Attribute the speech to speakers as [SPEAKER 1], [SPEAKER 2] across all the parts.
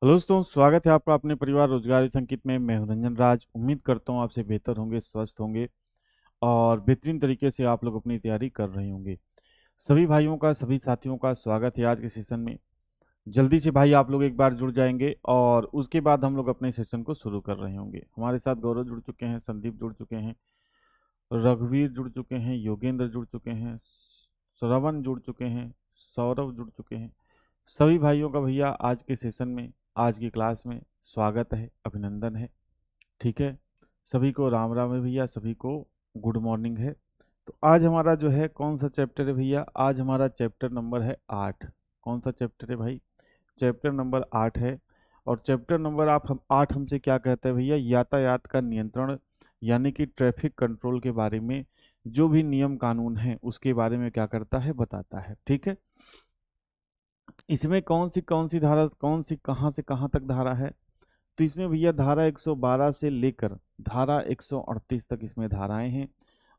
[SPEAKER 1] Hello दोस्तों, स्वागत है आपका अपने परिवार रोजगार इस अंकित में। मैं हूं रंजन राज। उम्मीद करता हूं आपसे बेहतर होंगे, स्वस्थ होंगे और बेहतरीन तरीके से आप लोग अपनी तैयारी कर रहे होंगे। सभी भाइयों का, सभी साथियों का स्वागत है आज के सेशन में। जल्दी से भाई आप लोग एक बार जुड़ जाएंगे और उसके बाद हम लोग अपने सेशन को शुरू कर रहे होंगे। हमारे साथ गौरव जुड़ चुके हैं, संदीप जुड़ चुके हैं, रघुवीर जुड़ चुके हैं, योगेंद्र जुड़ चुके हैं, श्रवण जुड़ चुके हैं, सौरभ जुड़ चुके हैं। सभी भाइयों का भैया आज के सेशन में, आज की क्लास में स्वागत है, अभिनंदन है। ठीक है, सभी को राम राम है भैया, सभी को गुड मॉर्निंग है। तो आज हमारा जो है कौन सा चैप्टर है भैया? आज हमारा चैप्टर नंबर है 8। कौन सा चैप्टर है भाई? चैप्टर नंबर 8 है। और चैप्टर नंबर आप हम 8 हमसे क्या कहते हैं भैया? यातायात का नियंत्रण, यानी कि ट्रैफिक कंट्रोल के बारे में जो भी नियम कानून है उसके बारे में क्या करता है, बताता है। ठीक है, इसमें कौन सी धारा, कौन सी कहाँ से कहाँ तक धारा है? तो इसमें भैया धारा 112 से लेकर धारा 138 तक इसमें धाराएं हैं।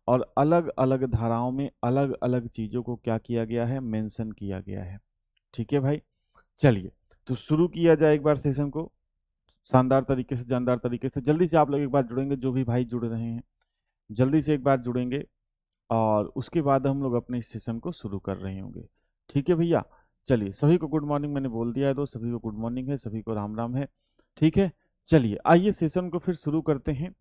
[SPEAKER 1] और अलग अलग धाराओं में अलग अलग चीजों को क्या किया गया है, मेंशन किया गया है। ठीक है भाई, चलिए तो शुरू किया जाए एक बार सेशन को शानदार तरीके से, जानदार तरीके से। जल्दी से आप लोग एक बार जुड़ेंगे, जो भी भाई जुड़ रहे हैं जल्दी से एक बार जुड़ेंगे और उसके बाद हम लोग अपने इस सेशन को शुरू कर रहे होंगे। ठीक है भैया, चलिए सभी को गुड मॉर्निंग मैंने बोल दिया है, तो सभी को गुड मॉर्निंग है, सभी को राम राम है। ठीक है, चलिए आइए सेशन को फिर शुरू करते हैं।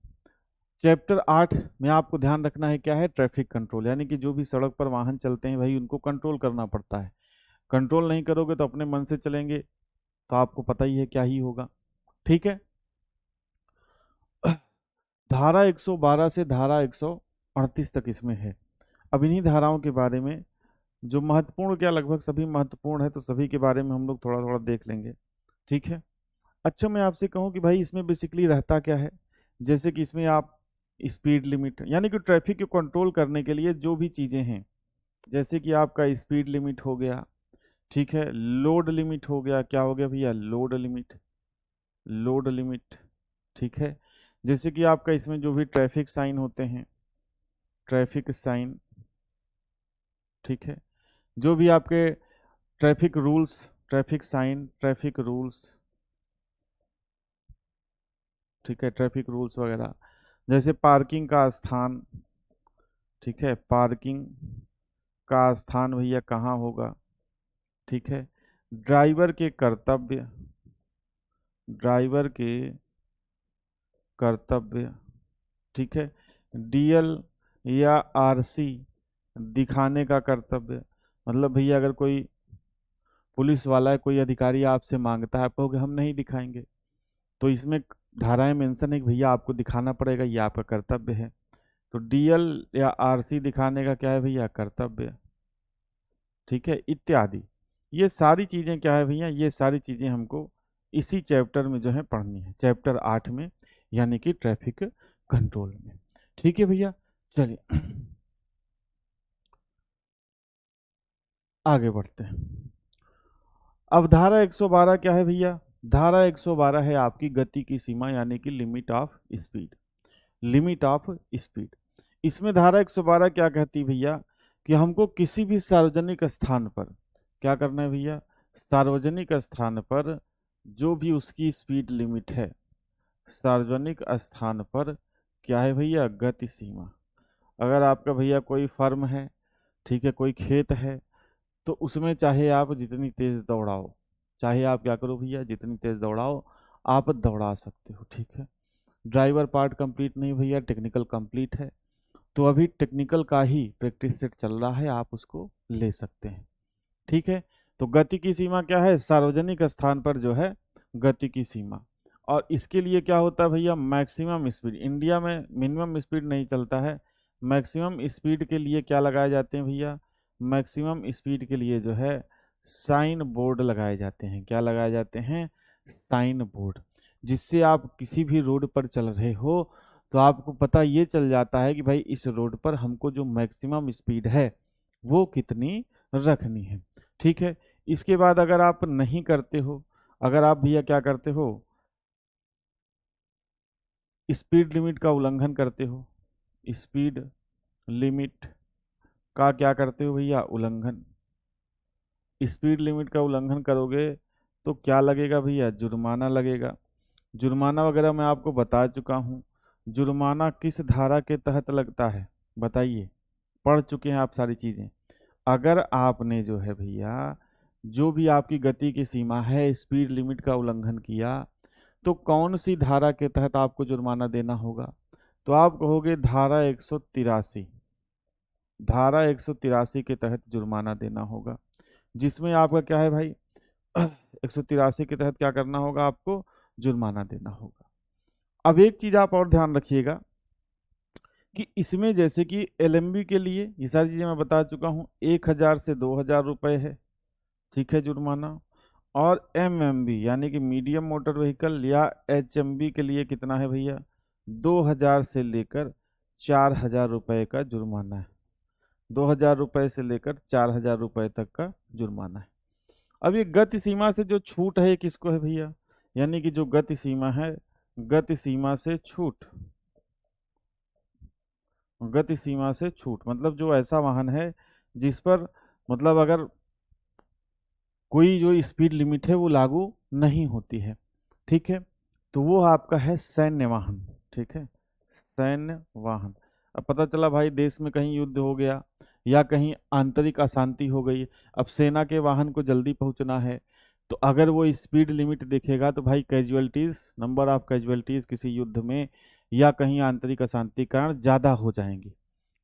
[SPEAKER 1] चैप्टर 8 में आपको ध्यान रखना है क्या है? ट्रैफिक कंट्रोल, यानी कि जो भी सड़क पर वाहन चलते हैं भाई उनको कंट्रोल करना पड़ता है। कंट्रोल नहीं करोगे तो अपने मन से चलेंगे तो आपको पता ही है क्या ही होगा। ठीक है, धारा 112 से धारा 138 तक इसमें है। अब इन्हीं धाराओं के बारे में जो महत्वपूर्ण, क्या लगभग सभी महत्वपूर्ण है, तो सभी के बारे में हम लोग थोड़ा थोड़ा देख लेंगे। ठीक है, अच्छा मैं आपसे कहूं कि भाई इसमें बेसिकली रहता क्या है। जैसे कि इसमें आप स्पीड लिमिट, यानी कि ट्रैफिक को कंट्रोल करने के लिए जो भी चीज़ें हैं, जैसे कि आपका स्पीड लिमिट हो गया, ठीक है, लोड लिमिट हो गया। क्या हो गया भैया? Load limit, load limit. ठीक है, जैसे कि आपका इसमें जो भी ट्रैफिक साइन होते हैं, ट्रैफिक साइन, ठीक है, जो भी आपके traffic rules, traffic sign, traffic rules, ठीक है, ट्रैफिक रूल्स वगैरह। जैसे पार्किंग का स्थान, ठीक है, पार्किंग का स्थान भैया कहाँ होगा? ठीक है, ड्राइवर के कर्तव्य, ड्राइवर के कर्तव्य, ठीक है, डीएल या आरसी दिखाने का कर्तव्य। मतलब भैया अगर कोई पुलिस वाला है, कोई अधिकारी आपसे मांगता है, आप कहोगे हम नहीं दिखाएंगे, तो इसमें धाराएं मेंशन है कि भैया आपको दिखाना पड़ेगा, ये आपका कर्तव्य है। तो डीएल या आरसी दिखाने का क्या है भैया? कर्तव्य। ठीक है, इत्यादि। ये सारी चीजें क्या है भैया? ये सारी चीजें हमको इसी चैप्टर में जो है पढ़नी है, चैप्टर 8 में, यानी कि ट्रैफिक कंट्रोल में। ठीक है भैया, चलिए आगे बढ़ते हैं। अब धारा 112 क्या है भैया? धारा 112 है आपकी गति की सीमा, यानी कि limit of speed, limit of speed. इसमें धारा 112 क्या कहती भैया? कि हमको किसी भी सार्वजनिक स्थान पर क्या करना है भैया? सार्वजनिक स्थान पर जो भी उसकी स्पीड लिमिट है, सार्वजनिक स्थान पर क्या है भैया? गति सीमा। अगर आपका भैया कोई फर्म है, ठीक है, कोई खेत है, तो उसमें चाहे आप जितनी तेज दौड़ाओ, चाहे आप क्या करो भैया, जितनी तेज दौड़ाओ आप दौड़ा सकते हो। ठीक है, ड्राइवर पार्ट कंप्लीट नहीं भैया, टेक्निकल कंप्लीट है। तो अभी टेक्निकल का ही प्रैक्टिस सेट चल रहा है, आप उसको ले सकते हैं। ठीक है, तो गति की सीमा क्या है? सार्वजनिक स्थान पर जो है गति की सीमा। और इसके लिए क्या होता है भैया? Maximum speed. इंडिया में मिनिमम स्पीड नहीं चलता है, मैक्सिमम स्पीड के लिए क्या लगाए जाते हैं भैया? मैक्सिमम स्पीड के लिए जो है साइन बोर्ड लगाए जाते हैं। क्या लगाए जाते हैं? Sign board. जिससे आप किसी भी रोड पर चल रहे हो तो आपको पता ये चल जाता है कि भाई इस रोड पर हमको जो मैक्सिमम स्पीड है वो कितनी रखनी है। ठीक है, इसके बाद अगर आप नहीं करते हो, अगर आप भैया क्या करते हो, स्पीड लिमिट का उल्लंघन करते हो, स्पीड लिमिट का क्या करते हो भैया? उल्लंघन। स्पीड लिमिट का उल्लंघन करोगे तो क्या लगेगा भैया, जुर्माना लगेगा। जुर्माना वगैरह मैं आपको बता चुका हूँ। जुर्माना किस धारा के तहत लगता है बताइए, पढ़ चुके हैं आप सारी चीजें। अगर आपने जो है भैया, जो भी आपकी गति की सीमा है, स्पीड लिमिट का उल्लंघन किया, तो कौन सी धारा के तहत आपको जुर्माना देना होगा? तो आप कहोगे धारा 183। धारा 183 के तहत जुर्माना देना होगा, जिसमें आपका क्या है भाई, 183 के तहत क्या करना होगा आपको, जुर्माना देना होगा। अब एक चीज आप और ध्यान रखिएगा कि इसमें जैसे कि एलएमबी के लिए ये सारी चीजें मैं बता चुका हूँ, 1,000 से 2,000 रुपए है, ठीक है, जुर्माना। और एमएमबी यानी कि मीडियम मोटर व्हीकल या एचएमबी के लिए कितना है भैया, 2,000 से लेकर 4,000 रुपए का जुर्माना है। 2,000 रुपए से लेकर 4,000 रुपए तक का जुर्माना है। अब ये गति सीमा से जो छूट है ये किसको है भैया, यानी कि जो गति सीमा है, गति सीमा से छूट, गति सीमा से छूट मतलब जो ऐसा वाहन है जिस पर मतलब अगर कोई जो स्पीड लिमिट है वो लागू नहीं होती है, ठीक है, तो वो आपका है सैन्य वाहन, ठीक है, सैन्य वाहन। अब पता चला भाई देश में कहीं युद्ध हो गया या कहीं आंतरिक अशांति हो गई, अब सेना के वाहन को जल्दी पहुंचना है, तो अगर वो स्पीड लिमिट देखेगा तो भाई कैजुअलिटीज, नंबर ऑफ कैजुअलिटीज किसी युद्ध में या कहीं आंतरिक अशांति के कारण ज्यादा हो जाएंगी,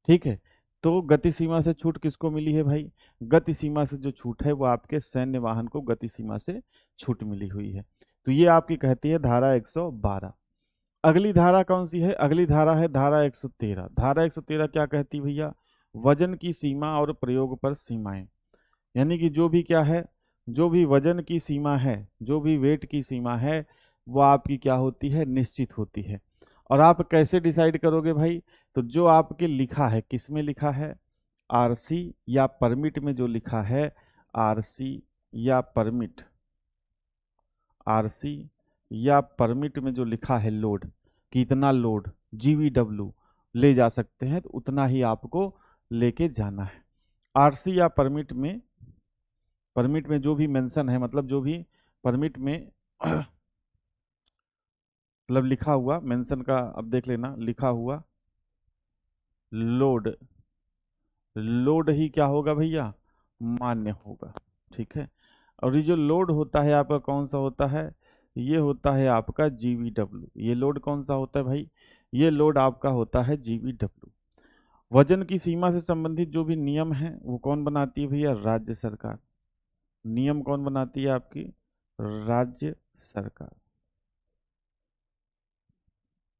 [SPEAKER 1] ठीक है। तो गति सीमा से छूट किसको मिली है भाई, गति सीमा से जो छूट है वो आपके सैन्य वाहन को गति सीमा से छूट मिली हुई है। तो ये आपकी कहती है धारा 112। अगली धारा कौन सी है, अगली धारा है धारा 113। धारा 113 क्या कहती भैया, वजन की सीमा और प्रयोग पर सीमाएं, यानी कि जो भी क्या है, जो भी वजन की सीमा है, जो भी वेट की सीमा है, वो आपकी क्या होती है, निश्चित होती है। और आप कैसे डिसाइड करोगे भाई, तो जो आपके लिखा है, किस में लिखा है, आरसी या परमिट में जो लिखा है, आरसी या परमिट, आरसी या परमिट में जो लिखा है लोड, कितना लोड जीवीडब्ल्यू ले जा सकते हैं, तो उतना ही आपको लेके जाना है। आरसी या परमिट में, परमिट में जो भी मेंशन है, मतलब जो भी परमिट में मतलब लिखा हुआ मेंशन का, अब देख लेना, लिखा हुआ लोड, लोड ही क्या होगा भैया, मान्य होगा, ठीक है। और ये जो लोड होता है आपका कौन सा होता है, ये होता है आपका जीवीडब्ल्यू। ये लोड कौन सा होता है भाई, ये लोड आपका होता है जीवीडब्ल्यू। वजन की सीमा से संबंधित जो भी नियम है वो कौन बनाती है भैया, राज्य सरकार। नियम कौन बनाती है आपकी, राज्य सरकार,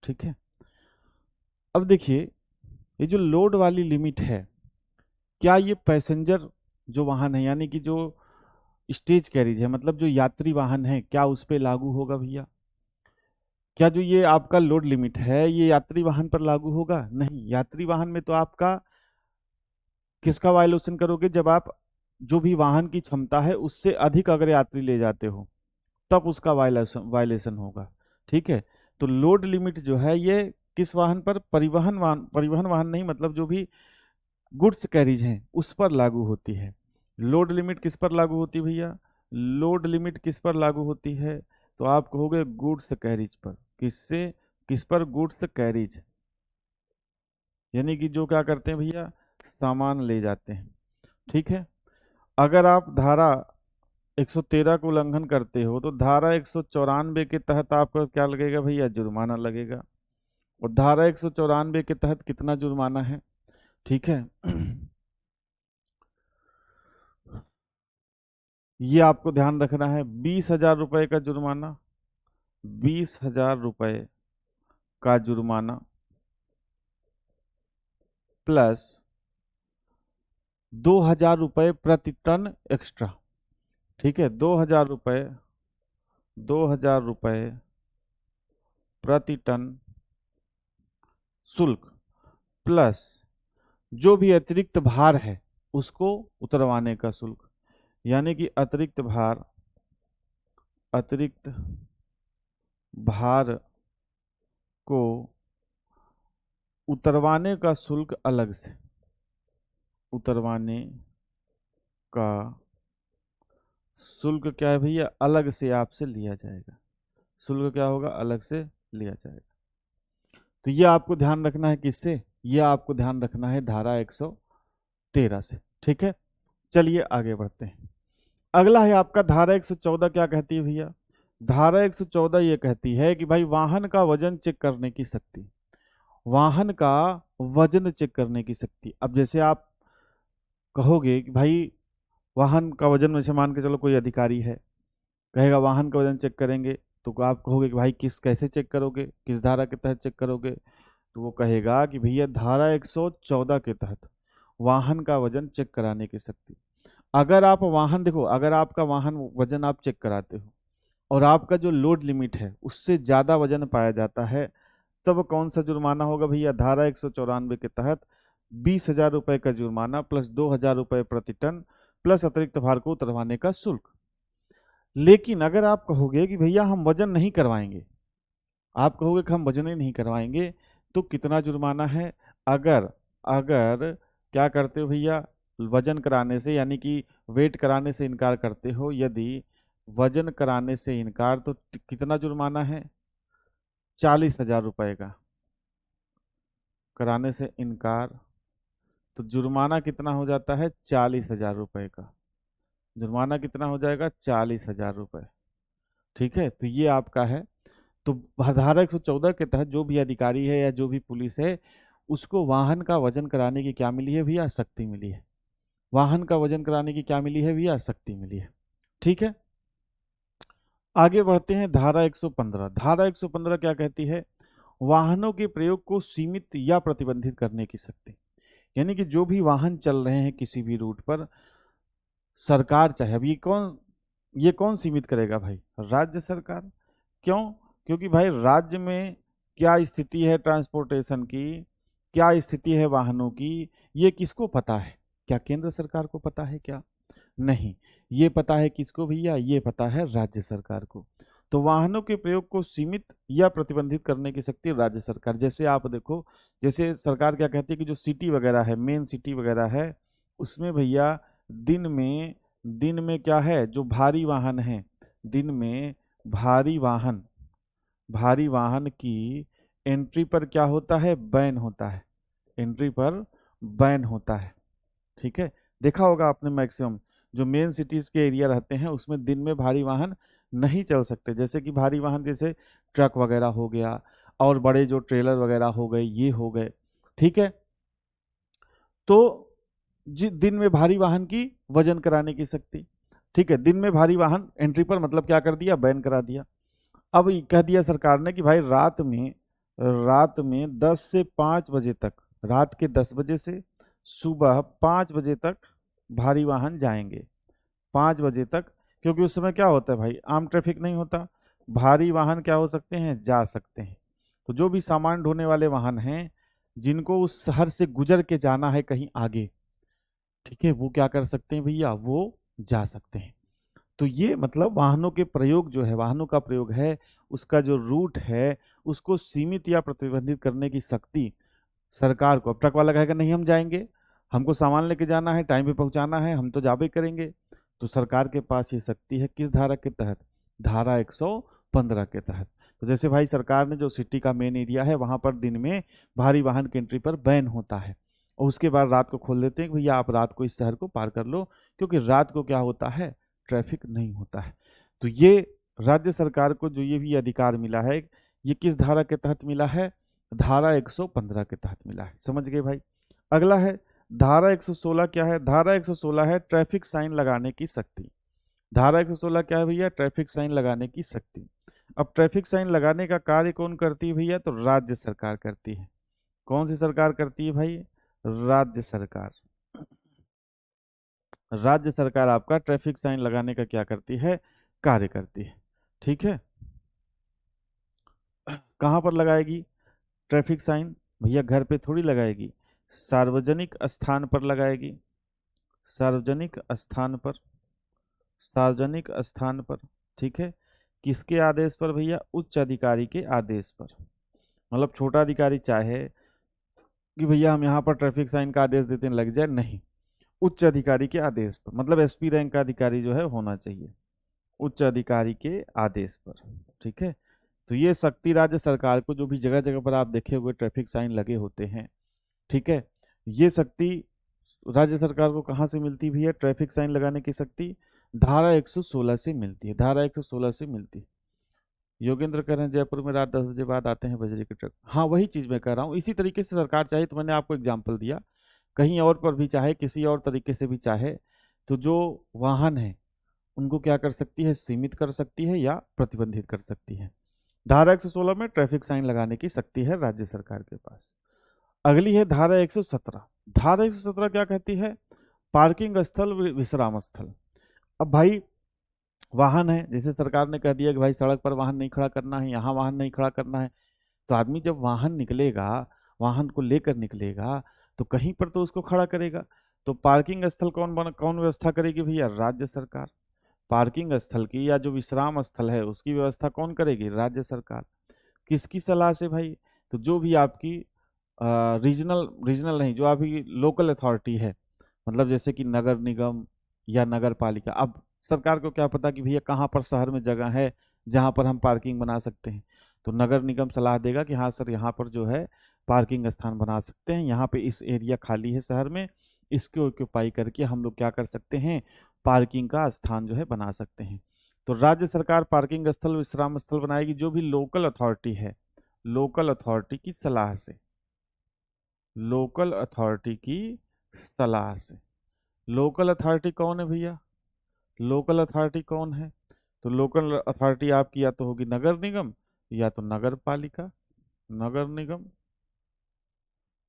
[SPEAKER 1] ठीक है। अब देखिए, ये जो लोड वाली लिमिट है, क्या ये पैसेंजर जो वाहन है, यानी कि जो स्टेज कैरिज है, मतलब जो यात्री वाहन है, क्या उस पे लागू होगा भैया? क्या जो ये आपका लोड लिमिट है ये यात्री वाहन पर लागू होगा? नहीं, यात्री वाहन में तो आपका किसका वायोलेशन करोगे, जब आप जो भी वाहन की क्षमता है उससे अधिक अगर यात्री ले जाते हो तब उसका वायलेशन वायलेशन होगा, ठीक है। तो लोड लिमिट जो है ये किस वाहन पर, परिवहन वाहन, परिवहन वाहन नहीं, मतलब जो भी गुड्स कैरिज हैं उस पर लागू होती है। लोड लिमिट किस पर लागू होती है भैया, लोड लिमिट किस पर लागू होती है, तो आप कहोगे गुड्स कैरिज पर। किससे, किस पर, गुड्स कैरिज, यानी कि जो क्या करते हैं भैया, सामान ले जाते हैं, ठीक है। अगर आप धारा 113 को उल्लंघन करते हो तो धारा 194 के तहत आपका क्या लगेगा भैया, जुर्माना लगेगा। और धारा 194 के तहत कितना जुर्माना है, ठीक है। ये आपको ध्यान रखना है, 20,000 रुपए का जुर्माना, 20,000 रुपए का जुर्माना प्लस 2,000 रुपए प्रति टन एक्स्ट्रा, ठीक है। 2,000 रुपए, 2,000 रुपए प्रति टन शुल्क प्लस जो भी अतिरिक्त भार है उसको उतरवाने का शुल्क, यानी कि अतिरिक्त भार, अतिरिक्त भार को उतरवाने का शुल्क अलग से, उतरवाने का शुल्क क्या है भैया, अलग से आपसे लिया जाएगा। शुल्क क्या होगा, अलग से लिया जाएगा। तो ये आपको ध्यान रखना है किससे, ये आपको ध्यान रखना है धारा 113 से। ठीक है, चलिए आगे बढ़ते हैं। अगला है आपका धारा 114। क्या कहती है भैया, धारा 114 ये कहती है कि भाई वाहन का वजन चेक करने की शक्ति, वाहन का वजन चेक करने की शक्ति। अब जैसे आप कहोगे कि भाई वाहन का वजन, में से मान के चलो कोई अधिकारी है, कहेगा वाहन का वजन चेक करेंगे, तो आप कहोगे कि भाई किस कैसे चेक करोगे, किस धारा के तहत चेक करोगे, तो वो कहेगा कि भैया धारा 114 के तहत वाहन का वजन चेक कराने की शक्ति। अगर आप वाहन देखो, अगर आपका वाहन वजन आप चेक कराते हो और आपका जो लोड लिमिट है उससे ज्यादा वजन पाया जाता है, तब कौन सा जुर्माना होगा भैया, धारा 194 के तहत 20,000 रुपए का जुर्माना प्लस 2,000 रुपए प्रति टन प्लस अतिरिक्त भार को उतरवाने का शुल्क। लेकिन अगर आप कहोगे कि भैया हम वजन नहीं करवाएंगे, आप कहोगे कि हम वजन ही नहीं करवाएंगे, तो कितना जुर्माना है। अगर अगर क्या करते हो भैया, वजन कराने से यानी कि वेट कराने से इनकार करते हो, यदि वजन कराने से इनकार, तो कितना जुर्माना है, 40,000 रुपए का। कराने से इनकार तो जुर्माना कितना हो जाता है, 40,000 रुपए का। जुर्माना कितना हो जाएगा, 40,000 रुपए। ठीक है, तो ये आपका है। तो धारा 114 के तहत जो भी अधिकारी है या जो भी पुलिस है, उसको वाहन का वजन कराने की क्या मिली है भैया, शक्ति मिली है। वाहन का वजन कराने की क्या मिली है भैया, शक्ति मिली है। ठीक है, आगे बढ़ते हैं। धारा 115। धारा 115 क्या कहती है, वाहनों के प्रयोग को सीमित या प्रतिबंधित करने की शक्ति। यानी कि जो भी वाहन चल रहे हैं किसी भी रूट पर, सरकार चाहे, अब ये कौन सीमित करेगा भाई, राज्य सरकार। क्यों, क्योंकि भाई राज्य में क्या स्थिति है ट्रांसपोर्टेशन की, क्या स्थिति है वाहनों की, ये किसको पता है, क्या केंद्र सरकार को पता है क्या, नहीं, ये पता है किसको भैया, ये पता है राज्य सरकार को। तो वाहनों के प्रयोग को सीमित या प्रतिबंधित करने की शक्ति राज्य सरकार। जैसे आप देखो, जैसे सरकार क्या कहती है कि जो सिटी वगैरह है, मेन सिटी वगैरह है, उसमें भैया दिन में क्या है, जो भारी वाहन है, दिन में भारी वाहन की एंट्री पर क्या होता है, बैन होता है, एंट्री पर बैन होता है। ठीक है, देखा होगा आपने, मैक्सिमम जो मेन सिटीज के एरिया रहते हैं उसमें दिन में भारी वाहन नहीं चल सकते। जैसे कि भारी वाहन जैसे ट्रक वगैरह हो गया और बड़े जो ट्रेलर वगैरह हो गए, ये हो गए। ठीक है, तो दिन में भारी वाहन की वजन कराने की शक्ति। ठीक है, दिन में भारी वाहन एंट्री पर मतलब क्या कर दिया, बैन करा दिया। अब कह दिया सरकार ने कि भाई रात में 10 से 5 बजे तक, रात के 10 बजे से सुबह 5 बजे तक भारी वाहन जाएंगे, 5 बजे तक, क्योंकि उस समय क्या होता है भाई, आम ट्रैफिक नहीं होता, भारी वाहन क्या हो सकते हैं, जा सकते हैं। तो जो भी सामान ढोने वाले वाहन हैं, जिनको उस शहर से गुजर के जाना है कहीं आगे, ठीक है, वो क्या कर सकते हैं भैया, वो जा सकते हैं। तो ये मतलब वाहनों के प्रयोग जो है, वाहनों का प्रयोग है, उसका जो रूट है, उसको सीमित या प्रतिबंधित करने की शक्ति सरकार को। अब ट्रक वाला कहेगा नहीं हम जाएंगे, हमको सामान लेके जाना है, टाइम पे पहुंचाना है, हम तो जाबे करेंगे। तो सरकार के पास ये शक्ति है, किस धारा के तहत, धारा 115 के तहत। तो जैसे भाई सरकार ने जो सिटी का मेन एरिया है वहां पर दिन में भारी वाहन की एंट्री पर बैन होता है, और उसके बाद रात को खोल देते हैं कि भैया आप रात को इस शहर को पार कर लो, क्योंकि रात को क्या होता है, ट्रैफिक नहीं होता है। तो ये राज्य सरकार को जो ये भी अधिकार मिला है, ये किस धारा के तहत मिला है, धारा 115 के तहत मिला है। समझ गए भाई। अगला है धारा 116। क्या है, धारा 116 है ट्रैफिक साइन लगाने की शक्ति। धारा 116 क्या है भैया, ट्रैफिक साइन लगाने की शक्ति। अब ट्रैफिक साइन लगाने का कार्य कौन करती है भैया, तो राज्य सरकार करती है। कौन सी सरकार करती है भाई, राज्य सरकार। राज्य सरकार आपका ट्रैफिक साइन लगाने का क्या करती है, कार्य करती है। ठीक है, कहाँ पर लगाएगी ट्रैफिक साइन भैया, घर पे थोड़ी लगाएगी, सार्वजनिक स्थान पर लगाएगी, सार्वजनिक स्थान पर, सार्वजनिक स्थान पर। ठीक है, किसके आदेश पर भैया, उच्च अधिकारी के आदेश पर। मतलब छोटा अधिकारी चाहे कि भैया हम यहाँ पर ट्रैफिक साइन का आदेश देते हैं, लग जाए, नहीं, उच्च अधिकारी के आदेश पर, मतलब एसपी रैंक का अधिकारी जो है होना चाहिए उच्च अधिकारी के आदेश पर। ठीक है, तो ये शक्ति राज्य सरकार को, जो भी जगह जगह पर आप देखे हुए ट्रैफिक साइन लगे होते हैं, ठीक है, ये शक्ति राज्य सरकार को कहाँ से मिलती भी है? ट्रैफिक साइन लगाने की शक्ति धारा 116 से मिलती है, धारा 116 से मिलती है। योगेंद्र कह रहे हैं जयपुर में रात 10 बजे बाद आते हैं बजरी के ट्रक। हाँ, वही चीज मैं कह रहा हूँ। इसी तरीके से सरकार चाहे तो मैंने आपको एग्जाम्पल दिया, कहीं और पर भी चाहे, किसी और तरीके से भी चाहे, तो जो वाहन है उनको क्या कर सकती है? सीमित कर सकती है या प्रतिबंधित कर सकती है। धारा 116 में ट्रैफिक साइन लगाने की शक्ति है राज्य सरकार के पास। अगली है धारा 117। धारा 117 क्या कहती है? पार्किंग स्थल, विश्राम स्थल। अब भाई वाहन है, जैसे सरकार ने कह दिया कि भाई सड़क पर वाहन नहीं खड़ा करना है, यहाँ वाहन नहीं खड़ा करना है, तो आदमी जब वाहन निकलेगा, वाहन को लेकर निकलेगा, तो कहीं पर तो उसको खड़ा करेगा। तो पार्किंग स्थल कौन व्यवस्था करेगी भैया? राज्य सरकार। पार्किंग स्थल की या जो विश्राम स्थल है उसकी व्यवस्था कौन करेगी? राज्य सरकार। किसकी सलाह से भाई? तो जो भी आपकी रीजनल रीजनल नहीं, जो आपकी लोकल अथॉरिटी है, मतलब जैसे कि नगर निगम या नगर पालिका। अब सरकार को क्या पता कि भैया कहाँ पर शहर में जगह है जहाँ पर हम पार्किंग बना सकते हैं, तो नगर निगम सलाह देगा कि हाँ सर, यहाँ पर जो है पार्किंग स्थान बना सकते हैं, यहाँ पे इस एरिया खाली है शहर में, इसके ऑक्यूपाई करके हम लोग क्या कर सकते हैं? पार्किंग का स्थान जो है बना सकते हैं। तो राज्य सरकार पार्किंग स्थल, विश्राम स्थल बनाएगी, जो भी लोकल अथॉरिटी है, लोकल अथॉरिटी की सलाह से, लोकल अथॉरिटी की सलाह से। लोकल अथॉरिटी कौन है भैया? लोकल अथॉरिटी कौन है? तो लोकल अथॉरिटी आपकी या तो होगी नगर निगम या तो नगर पालिका, नगर निगम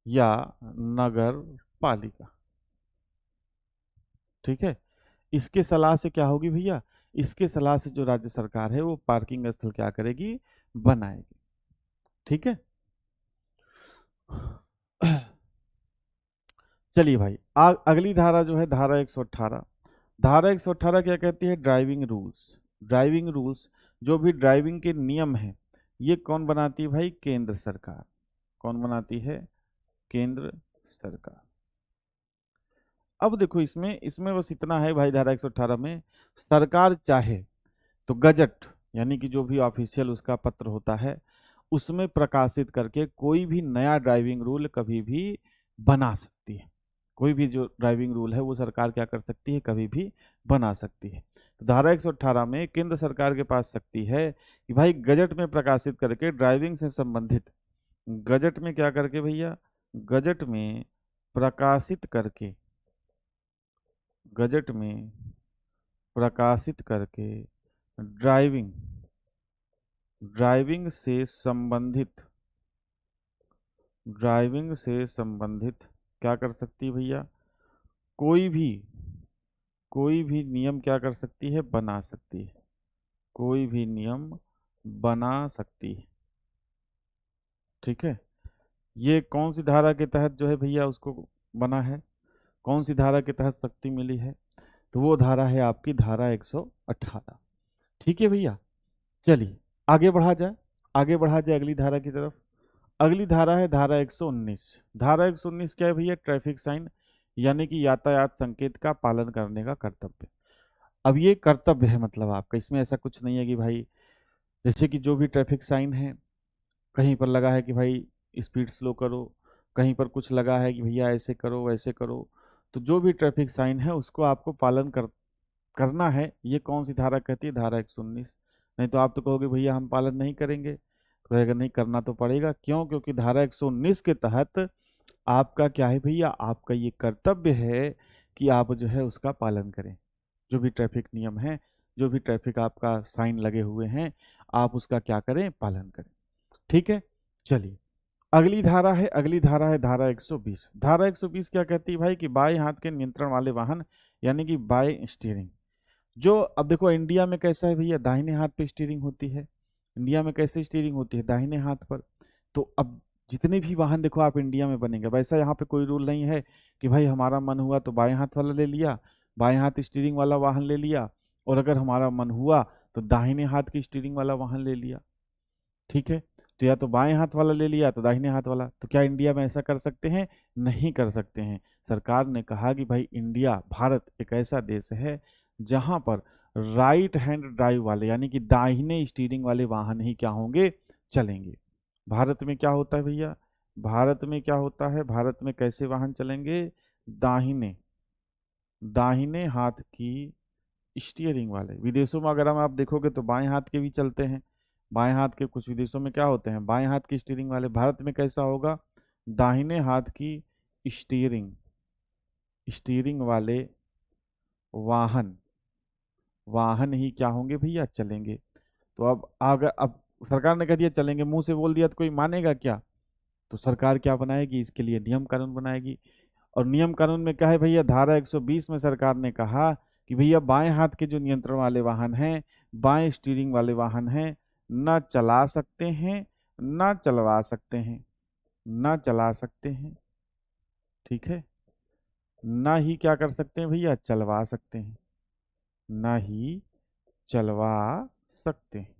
[SPEAKER 1] या नगर पालिका। ठीक है, इसके सलाह से क्या होगी भैया? इसके सलाह से जो राज्य सरकार है वो पार्किंग स्थल क्या करेगी? बनाएगी। ठीक है, चलिए भाई, अगली धारा जो है धारा 118। धारा 118 क्या कहती है? Driving rules. ड्राइविंग रूल्स, जो भी ड्राइविंग के नियम है, ये कौन बनाती है भाई? केंद्र सरकार। कौन बनाती है? केंद्र सरकार। अब देखो, इसमें इसमें बस इतना है भाई, धारा 118 में सरकार चाहे तो गजट, यानी कि जो भी ऑफिशियल उसका पत्र होता है, उसमें प्रकाशित करके कोई भी नया ड्राइविंग रूल कभी भी बना सकती है। कोई भी जो ड्राइविंग रूल है वो सरकार क्या कर सकती है? कभी भी बना सकती है। तो धारा 118 में केंद्र सरकार के पास शक्ति है कि भाई गजट में प्रकाशित करके ड्राइविंग से संबंधित, गजट में क्या करके भैया? गजट में प्रकाशित करके, गजट में प्रकाशित करके ड्राइविंग, ड्राइविंग से संबंधित, ड्राइविंग से संबंधित क्या कर सकती है भैया? कोई भी, कोई भी नियम क्या कर सकती है? बना सकती है। कोई भी नियम बना सकती है। ठीक है, ये कौन सी धारा के तहत जो है भैया उसको बना है? कौन सी धारा के तहत शक्ति मिली है? तो वो धारा है आपकी धारा 118। ठीक है भैया, चलिए आगे बढ़ा जाए, आगे बढ़ा जाए अगली धारा की तरफ। अगली धारा है धारा 119। धारा 119 क्या है भैया? ट्रैफिक साइन, यानी कि यातायात संकेत का पालन करने का कर्तव्य। अब ये कर्तव्य है, मतलब आपका, इसमें ऐसा कुछ नहीं है कि भाई, जैसे कि जो भी ट्रैफिक साइन है, कहीं पर लगा है कि भाई स्पीड स्लो करो, कहीं पर कुछ लगा है कि भैया ऐसे करो वैसे करो, तो जो भी ट्रैफिक साइन है उसको आपको पालन करना है। ये कौन सी धारा कहती है? धारा 119। नहीं तो आप तो कहोगे भैया हम पालन नहीं करेंगे, तो कहेगा नहीं, करना तो पड़ेगा। क्यों? क्योंकि धारा 119 के तहत आपका क्या है भैया? आपका ये कर्तव्य है कि आप जो है उसका पालन करें। जो भी ट्रैफिक नियम है, जो भी ट्रैफिक आपका साइन लगे हुए हैं, आप उसका क्या करें? पालन करें। ठीक है, चलिए अगली धारा है, अगली धारा है धारा 120। धारा 120 क्या कहती है भाई? कि बाएं हाथ के नियंत्रण वाले वाहन, यानी कि बाएं स्टीयरिंग। जो अब देखो इंडिया में कैसा है भैया? दाहिने हाथ पे स्टीयरिंग होती है। इंडिया में कैसे स्टीयरिंग होती है? दाहिने हाथ पर। तो अब जितने भी वाहन देखो आप इंडिया में बनेंगे, वैसा यहाँ पे कोई रूल नहीं है कि भाई हमारा मन हुआ तो बाएं हाथ वाला ले लिया, बाएं हाथ स्टीयरिंग वाला वाहन ले लिया, और अगर हमारा मन हुआ तो दाहिने हाथ की स्टीयरिंग वाला वाहन ले लिया। ठीक है, तो या तो बाएं हाथ वाला ले लिया तो दाहिने हाथ वाला। तो क्या इंडिया में ऐसा कर सकते हैं? नहीं कर सकते हैं। सरकार ने कहा कि भाई इंडिया, भारत एक ऐसा देश है जहां पर राइट हैंड ड्राइव वाले यानी कि दाहिने स्टीयरिंग वाले वाहन ही क्या होंगे? चलेंगे। भारत में क्या होता है भैया? भारत में क्या होता है? भारत में कैसे वाहन चलेंगे? दाहिने दाहिने हाथ की स्टीयरिंग वाले। विदेशों में अगर हम आप देखोगे तो बाएं हाथ के भी चलते हैं। बाएं हाथ के कुछ विदेशों में क्या होते हैं? बाएं हाथ की स्टीयरिंग वाले। भारत में कैसा होगा? दाहिने हाथ की स्टीयरिंग स्टीयरिंग वाले वाहन वाहन ही क्या होंगे भैया? चलेंगे। तो अब सरकार ने कह दिया चलेंगे, मुंह से बोल दिया तो कोई मानेगा क्या? तो सरकार क्या बनाएगी? इसके लिए नियम कानून बनाएगी। और नियम कानून में क्या है भैया? धारा 120 में सरकार ने कहा कि भैया बाएं हाथ के जो नियंत्रण वाले वाहन हैं, बाएं स्टीयरिंग वाले वाहन हैं, न चला सकते हैं, न चलवा सकते हैं, न चला सकते हैं, ठीक है, न ही क्या कर सकते हैं भैया? चलवा सकते हैं, न ही चलवा सकते हैं।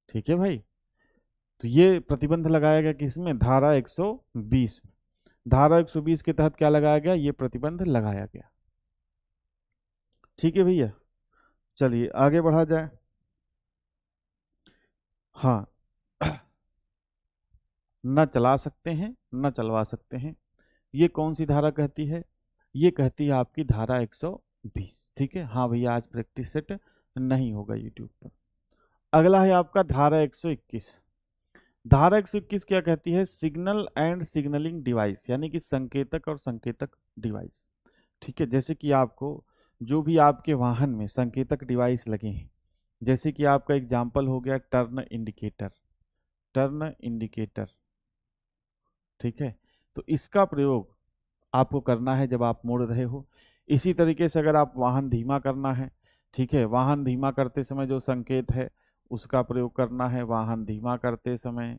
[SPEAKER 1] ठीक है भाई। तो ये प्रतिबंध लगाया गया किसमें? धारा 120। धारा 120 के तहत क्या लगाया गया? ये प्रतिबंध लगाया गया। ठीक है भैया। चलिए आगे बढ़ा जाए। हाँ, न चला सकते हैं, न चलवा सकते हैं। ये कौन सी धारा कहती है? ये कहती है आपकी धारा 120। ठीक है। हाँ भैया, आज प्रैक्टिस सेट नहीं होगा यूट्यूब पर। अगला है आपका धारा 121। धारा 121 क्या कहती है? सिग्नल एंड सिग्नलिंग डिवाइस, यानी कि संकेतक और संकेतक डिवाइस। ठीक है। जैसे कि आपको जो भी आपके वाहन में संकेतक डिवाइस लगे हैं, जैसे कि आपका एग्जाम्पल हो गया टर्न इंडिकेटर। टर्न इंडिकेटर, ठीक है। तो इसका प्रयोग आपको करना है जब आप मुड़ रहे हो। इसी तरीके से अगर आप वाहन धीमा करना है, ठीक है, वाहन धीमा करते समय जो संकेत है उसका प्रयोग करना है वाहन धीमा करते समय,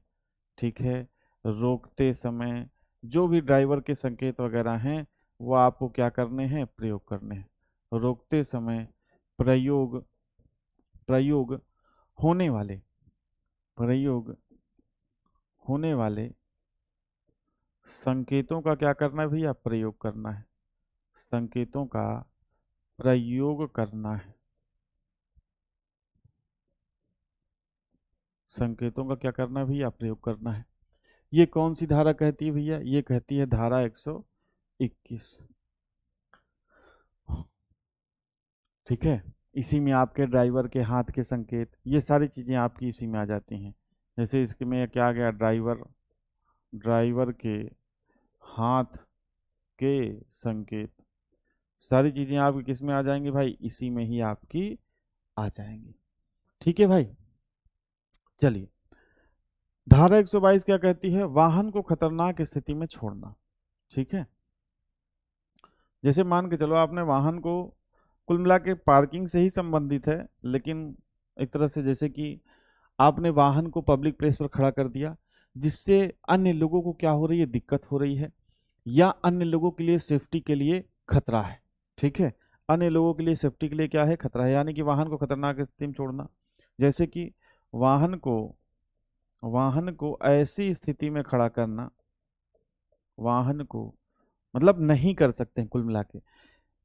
[SPEAKER 1] ठीक है। रोकते समय जो भी ड्राइवर के संकेत वगैरह हैं वो आपको क्या करने हैं? प्रयोग करने हैं। रोकते समय प्रयोग प्रयोग होने वाले प्रयोग होने वाले संकेतों का क्या करना है भैया? प्रयोग करना है। संकेतों का प्रयोग करना है। संकेतों का क्या करना है भैया? प्रयोग करना है। ये कौन सी धारा कहती है भैया? ये कहती है धारा 121। ठीक है। इसी में आपके ड्राइवर के हाथ के संकेत, ये सारी चीजें आपकी इसी में आ जाती हैं। जैसे इसके में क्या आ गया? ड्राइवर ड्राइवर के हाथ के संकेत, सारी चीजें आपकी किस में आ जाएंगी भाई? इसी में ही आपकी आ जाएंगी। ठीक है भाई। चलिए, धारा 122 क्या कहती है? वाहन को खतरनाक स्थिति में छोड़ना। ठीक है। जैसे मान के चलो आपने वाहन को, कुल मिला के पार्किंग से ही संबंधित है, लेकिन एक तरह से जैसे कि आपने वाहन को पब्लिक प्लेस पर खड़ा कर दिया जिससे अन्य लोगों को क्या हो रही है? दिक्कत हो रही है, या अन्य लोगों के लिए सेफ्टी के लिए खतरा है। ठीक है। अन्य लोगों के लिए सेफ्टी के लिए क्या है? खतरा है, यानी कि वाहन को खतरनाक स्थिति में छोड़ना। जैसे कि वाहन को वाहन को ऐसी स्थिति में खड़ा करना, वाहन को मतलब नहीं कर सकते हैं कुल मिला के।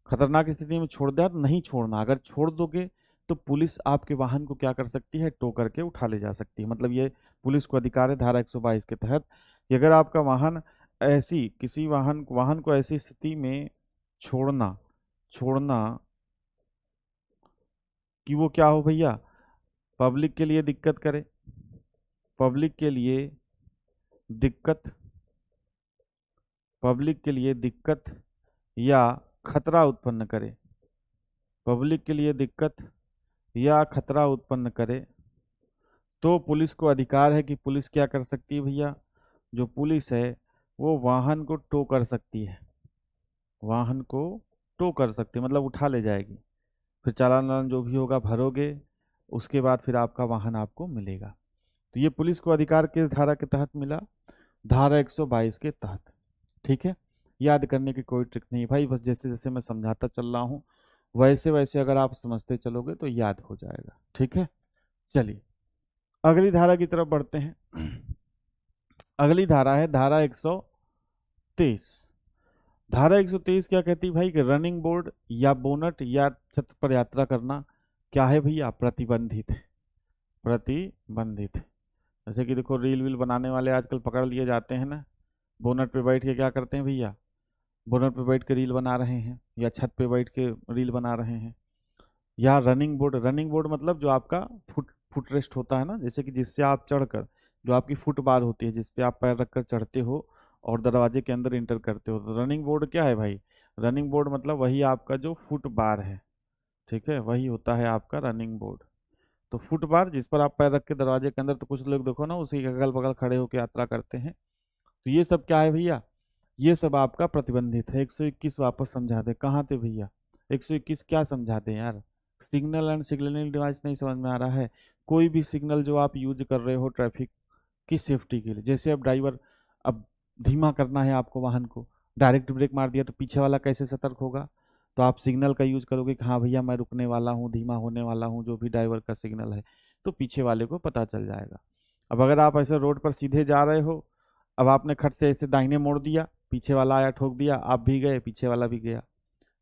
[SPEAKER 1] खतरनाक स्थिति में छोड़ दिया तो नहीं छोड़ना, अगर छोड़ दोगे तो पुलिस आपके वाहन को क्या कर सकती है? टो करके उठा ले जा सकती है। मतलब ये पुलिस को अधिकार है धारा 122 के तहत कि अगर आपका वाहन ऐसी किसी वाहन वाहन को ऐसी स्थिति में छोड़ना छोड़ना कि वो क्या हो भैया? पब्लिक के लिए दिक्कत करे, पब्लिक के लिए दिक्कत पब्लिक के लिए दिक्कत या खतरा उत्पन्न करे, पब्लिक के लिए दिक्कत या खतरा उत्पन्न करे, तो पुलिस को अधिकार है कि पुलिस क्या कर सकती है भैया? जो पुलिस है वो वाहन को टो कर सकती है, वाहन को टो कर सकती है, मतलब उठा ले जाएगी। फिर चालान वालान जो भी होगा भरोगे, उसके बाद फिर आपका वाहन आपको मिलेगा। तो ये पुलिस को अधिकार किस धारा के तहत मिला? धारा 122 के तहत। ठीक है। याद करने की कोई ट्रिक नहीं भाई, बस जैसे जैसे मैं समझाता चल रहा हूँ वैसे वैसे अगर आप समझते चलोगे तो याद हो जाएगा। ठीक है। चलिए अगली धारा की तरफ बढ़ते हैं। अगली धारा है धारा 123। धारा 123 क्या कहती है भाई कि रनिंग बोर्ड या बोनट या छत पर यात्रा करना क्या है भैया, प्रतिबंधित है। प्रतिबंधित है। जैसे कि देखो रील वील बनाने वाले आजकल पकड़ लिए जाते हैं ना, बोनट पे बैठ के क्या करते हैं भैया, बोनट पे बैठ के रील बना रहे हैं या छत पे बैठ के रील बना रहे हैं। या रनिंग बोर्ड, रनिंग बोर्ड मतलब जो आपका फुट फुट रेस्ट होता है ना, जैसे कि जिससे आप चढ़कर, जो आपकी फुट बार होती है जिस पे आप पैर रखकर चढ़ते हो और दरवाजे के अंदर इंटर करते हो, तो रनिंग बोर्ड क्या है भाई, रनिंग बोर्ड मतलब वही आपका जो फुट बार है, ठीक है, वही होता है आपका रनिंग बोर्ड। तो फुट बार जिस पर आप पैर रख के दरवाजे के अंदर, तो कुछ लोग देखो ना उसी के अगल बगल खड़े होकर यात्रा करते हैं, तो ये सब क्या है भैया, ये सब आपका प्रतिबंधित है। 121 वापस समझा दे, कहाँ थे भैया, 121 क्या समझा दे यार, सिग्नल एंड सिग्नलिंग डिवाइस नहीं समझ में आ रहा है। कोई भी सिग्नल जो आप यूज कर रहे हो ट्रैफिक की सेफ्टी के लिए, जैसे अब ड्राइवर, अब धीमा करना है आपको वाहन को, डायरेक्ट ब्रेक मार दिया तो पीछे वाला कैसे सतर्क होगा, तो आप सिग्नल का यूज करोगे कि हाँ भैया मैं रुकने वाला हूँ, धीमा होने वाला हूँ, जो भी ड्राइवर का सिग्नल है, तो पीछे वाले को पता चल जाएगा। अब अगर आप ऐसे रोड पर सीधे जा रहे हो, अब आपने खट से ऐसे दाहिने मोड़ दिया, पीछे वाला आया ठोक दिया, आप भी गए पीछे वाला भी गया,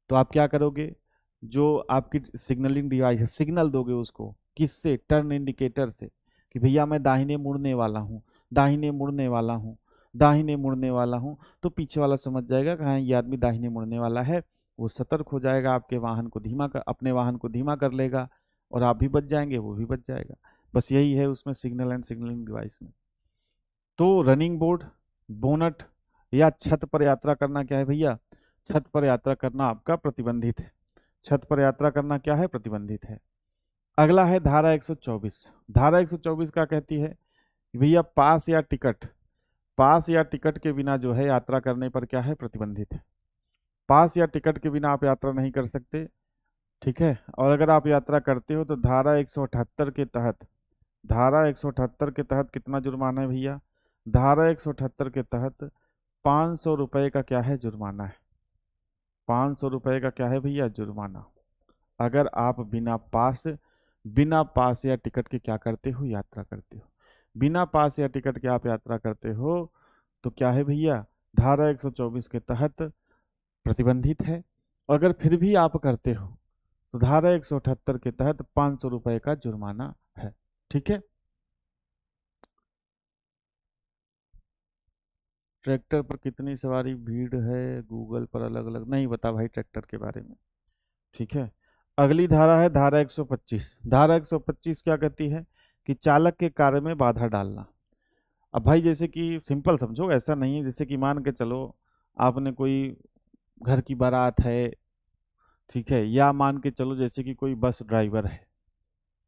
[SPEAKER 1] तो आप क्या करोगे, जो आपकी सिग्नलिंग डिवाइस है सिग्नल दोगे उसको, किससे, टर्न इंडिकेटर से, कि भैया मैं दाहिने मुड़ने वाला हूँ, दाहिने मुड़ने वाला हूँ, दाहिने मुड़ने वाला हूँ, तो पीछे वाला समझ जाएगा कि हाँ ये आदमी दाहिने मुड़ने वाला है, वो सतर्क हो जाएगा, आपके वाहन को धीमा कर, अपने वाहन को धीमा कर लेगा, और आप भी बच जाएंगे वो भी बच जाएगा। बस यही है उसमें सिग्नल एंड सिग्नलिंग डिवाइस में। तो रनिंग बोर्ड, बोनट या छत पर यात्रा करना क्या है भैया, छत पर यात्रा करना आपका प्रतिबंधित है। छत पर यात्रा करना क्या है, प्रतिबंधित है। अगला है धारा 124। धारा 124 क्या कहती है कि भैया पास या टिकट, पास या टिकट के बिना जो है यात्रा करने पर क्या है, प्रतिबंधित है। पास या टिकट के बिना आप यात्रा नहीं कर सकते, ठीक है। और अगर आप यात्रा करते हो तो धारा 178 के तहत, धारा 178 के तहत कितना जुर्माना है भैया, धारा 178 के तहत 500 रुपये का क्या है, जुर्माना है। 500 रुपये का क्या है भैया, जुर्माना। अगर आप बिना पास या टिकट के क्या करते हो, यात्रा करते हो, बिना पास या टिकट के आप यात्रा करते हो, तो क्या है भैया, धारा 124 के तहत प्रतिबंधित है। अगर फिर भी आप करते हो तो धारा 178 के तहत 500 रुपये का जुर्माना है, ठीक है। ट्रैक्टर पर कितनी सवारी भीड़ है, गूगल पर अलग अलग नहीं बता भाई ट्रैक्टर के बारे में, ठीक है। अगली धारा है धारा 125। धारा 125 क्या कहती है कि चालक के कार्य में बाधा डालना। अब भाई जैसे कि सिंपल समझो, ऐसा नहीं है, जैसे कि मान के चलो आपने कोई घर की बारात है, ठीक है, या मान के चलो जैसे कि कोई बस ड्राइवर है,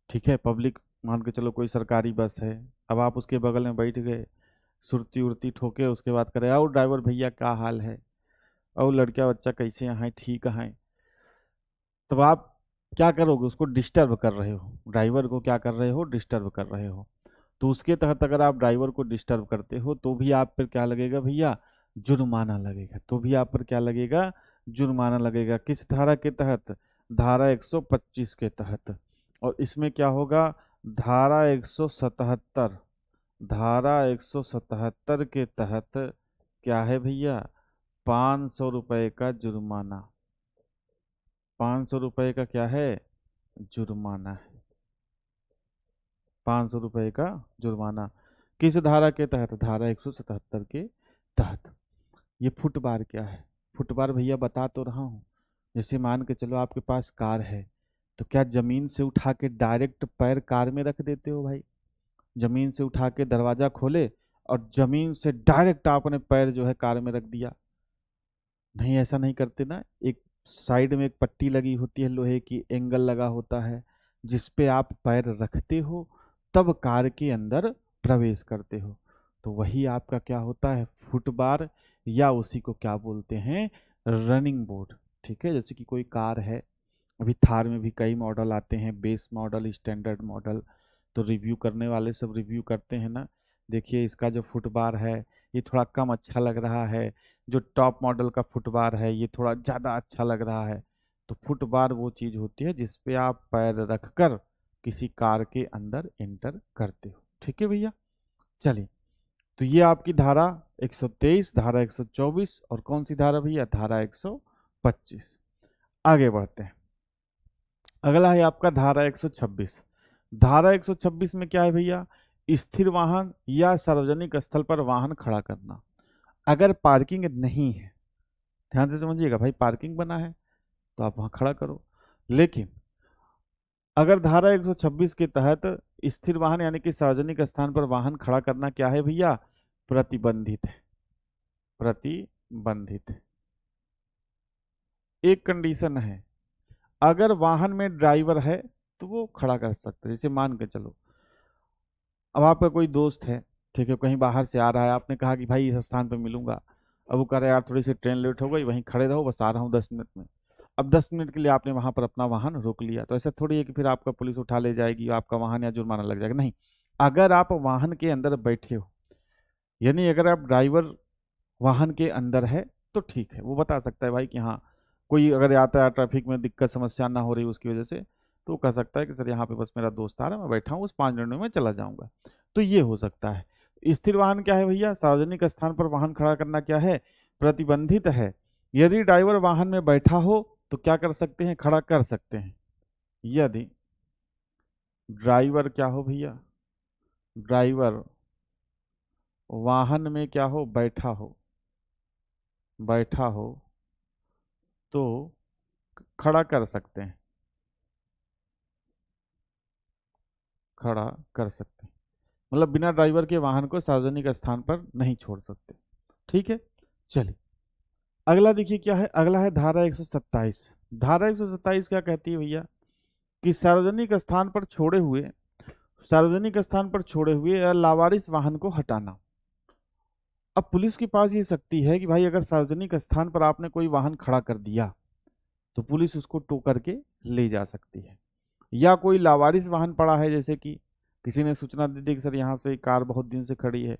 [SPEAKER 1] ठीक है, पब्लिक, मान के चलो कोई सरकारी बस है, अब आप उसके बगल में बैठ गए, सुरती उड़ती ठोके, उसके बाद करे आओ ड्राइवर भैया क्या हाल है, और लड़का बच्चा कैसे हैं, ठीक हैं, तब आप क्या करोगे, उसको डिस्टर्ब कर रहे हो, ड्राइवर को क्या कर रहे हो, डिस्टर्ब कर रहे हो। तो उसके तहत अगर आप ड्राइवर को डिस्टर्ब करते हो तो भी आप पर क्या लगेगा भैया, जुर्माना लगेगा, तो भी आप पर क्या लगेगा, जुर्माना लगेगा। किस धारा के तहत, धारा 125 के तहत। और इसमें क्या होगा, धारा 177, धारा 177 के तहत क्या है भैया, 500 रुपये का जुर्माना, 500 रुपये का क्या है, जुर्माना है, 500 रुपये का जुर्माना। किस धारा के तहत, धारा 177 के तहत। ये फुटबार क्या है, फुटबार भैया बता तो रहा हूँ, जैसे मान के चलो आपके पास कार है, तो क्या जमीन से उठा के डायरेक्ट पैर कार में रख देते हो भाई, जमीन से उठा के दरवाजा खोले और जमीन से डायरेक्ट आपने पैर जो है कार में रख दिया, नहीं ऐसा नहीं करते ना। एक साइड में एक पट्टी लगी होती है लोहे की, एंगल लगा होता है, जिस पे आप पैर रखते हो तब कार के अंदर प्रवेश करते हो, तो वही आपका क्या होता है, फुटबार, या उसी को क्या बोलते हैं, रनिंग बोर्ड, ठीक है। जैसे कि कोई कार है, अभी थार में भी कई मॉडल आते हैं, बेस मॉडल, स्टैंडर्ड मॉडल, तो रिव्यू करने वाले सब रिव्यू करते हैं ना, देखिए इसका जो फुटबार है ये थोड़ा कम अच्छा लग रहा है, जो टॉप मॉडल का फुटबार है ये थोड़ा ज़्यादा अच्छा लग रहा है। तो फुटबार वो चीज़ होती है जिस पे आप पैर रखकर किसी कार के अंदर एंटर करते हो, ठीक है भैया। चलिए, तो ये आपकी धारा 123, धारा 124 और कौन सी धारा भैया, धारा 125। आगे बढ़ते हैं। अगला है आपका धारा 126। धारा 126 में क्या है भैया, स्थिर वाहन या सार्वजनिक स्थल पर वाहन खड़ा करना। अगर पार्किंग नहीं है, ध्यान से समझिएगा भाई, पार्किंग बना है तो आप वहां खड़ा करो, लेकिन अगर धारा 126 के तहत स्थिर वाहन यानी कि सार्वजनिक स्थान पर वाहन खड़ा करना क्या है भैया, प्रतिबंधित है। प्रतिबंधित है। एक कंडीशन है, अगर वाहन में ड्राइवर है तो वो खड़ा कर सकते हैं। जैसे मान के चलो, अब आपका कोई दोस्त है, ठीक है, कहीं बाहर से आ रहा है, आपने कहा कि भाई इस स्थान पे मिलूंगा। अब वो कह रहा है यार थोड़ी सी ट्रेन लेट हो गई, वहीं खड़े रहो, बस आ रहा हूँ 10 मिनट में। अब 10 मिनट के लिए आपने वहां पर अपना वाहन रोक लिया, तो ऐसा थोड़ी है कि फिर आपका पुलिस उठा ले जाएगी, आपका वाहन या जुर्माना लग जाएगा, नहीं। अगर आप वाहन के अंदर बैठे हो, यानी अगर आप ड्राइवर वाहन के अंदर है, तो ठीक है, वो बता सकता है भाई कि हाँ, कोई अगर आता है ट्रैफिक में दिक्कत समस्या ना हो रही उसकी वजह से, तो वो कह सकता है कि सर यहाँ पे बस मेरा दोस्त आ रहा है, मैं बैठा हूँ, उस 5 मिनट में मैं चला जाऊंगा। तो ये हो सकता है। स्थिर वाहन क्या है भैया, सार्वजनिक स्थान पर वाहन खड़ा करना क्या है, प्रतिबंधित है। यदि ड्राइवर वाहन में बैठा हो तो क्या कर सकते हैं, खड़ा कर सकते हैं। यदि ड्राइवर क्या हो भैया, ड्राइवर वाहन में क्या हो, बैठा हो, बैठा हो तो खड़ा कर सकते हैं, खड़ा कर सकते हैं। मतलब बिना ड्राइवर के वाहन को सार्वजनिक स्थान पर नहीं छोड़ सकते। ठीक है। चलिए, अगला देखिए क्या है, अगला है धारा 127। धारा 127 क्या कहती है भैया, कि सार्वजनिक स्थान पर छोड़े हुए या लावारिस वाहन को हटाना। अब पुलिस के पास ये शक्ति है कि भाई अगर सार्वजनिक स्थान पर आपने कोई वाहन खड़ा कर दिया तो पुलिस उसको टो करके ले जा सकती है। या कोई लावारिस वाहन पड़ा है, जैसे कि किसी ने सूचना दे दी कि सर यहाँ से कार बहुत दिन से खड़ी है,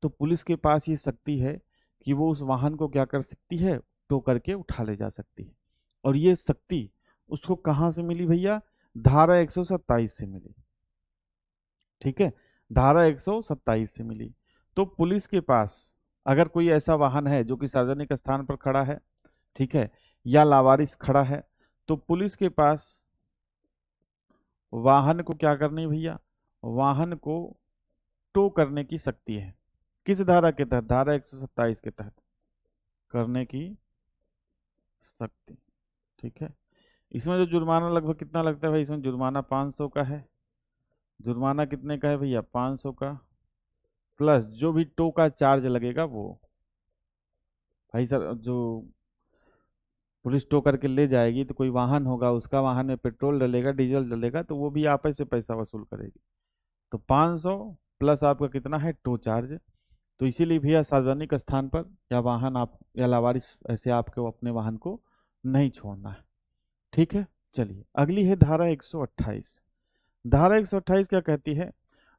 [SPEAKER 1] तो पुलिस के पास ये शक्ति है कि वो उस वाहन को क्या कर सकती है, टो करके उठा ले जा सकती है। और ये शक्ति उसको कहाँ से मिली भैया, धारा 127 से मिली। ठीक है, धारा 127 से मिली। तो पुलिस के पास अगर कोई ऐसा वाहन है जो कि सार्वजनिक स्थान पर खड़ा है, ठीक है, या लावारिस खड़ा है, तो पुलिस के पास वाहन को क्या करनी है भैया, वाहन को टो करने की शक्ति है। किस धारा के तहत, धारा 127 के तहत करने की शक्ति। ठीक है। इसमें जो जुर्माना लगभग कितना लगता है भाई, इसमें जुर्माना 500 का है। जुर्माना कितने का है भैया, 500 का, प्लस जो भी टो का चार्ज लगेगा वो। भाई सर जो पुलिस टो करके ले जाएगी तो कोई वाहन होगा, उसका वाहन में पेट्रोल डलेगा, डीजल डलेगा, तो वो भी आप से पैसा वसूल करेगी। तो 500 प्लस आपका कितना है, टो चार्ज। तो इसीलिए भैया सार्वजनिक स्थान पर या वाहन आप या लावारिस ऐसे आपको अपने वाहन को नहीं छोड़ना है। ठीक है। चलिए, अगली है धारा 128। धारा 128 क्या कहती है,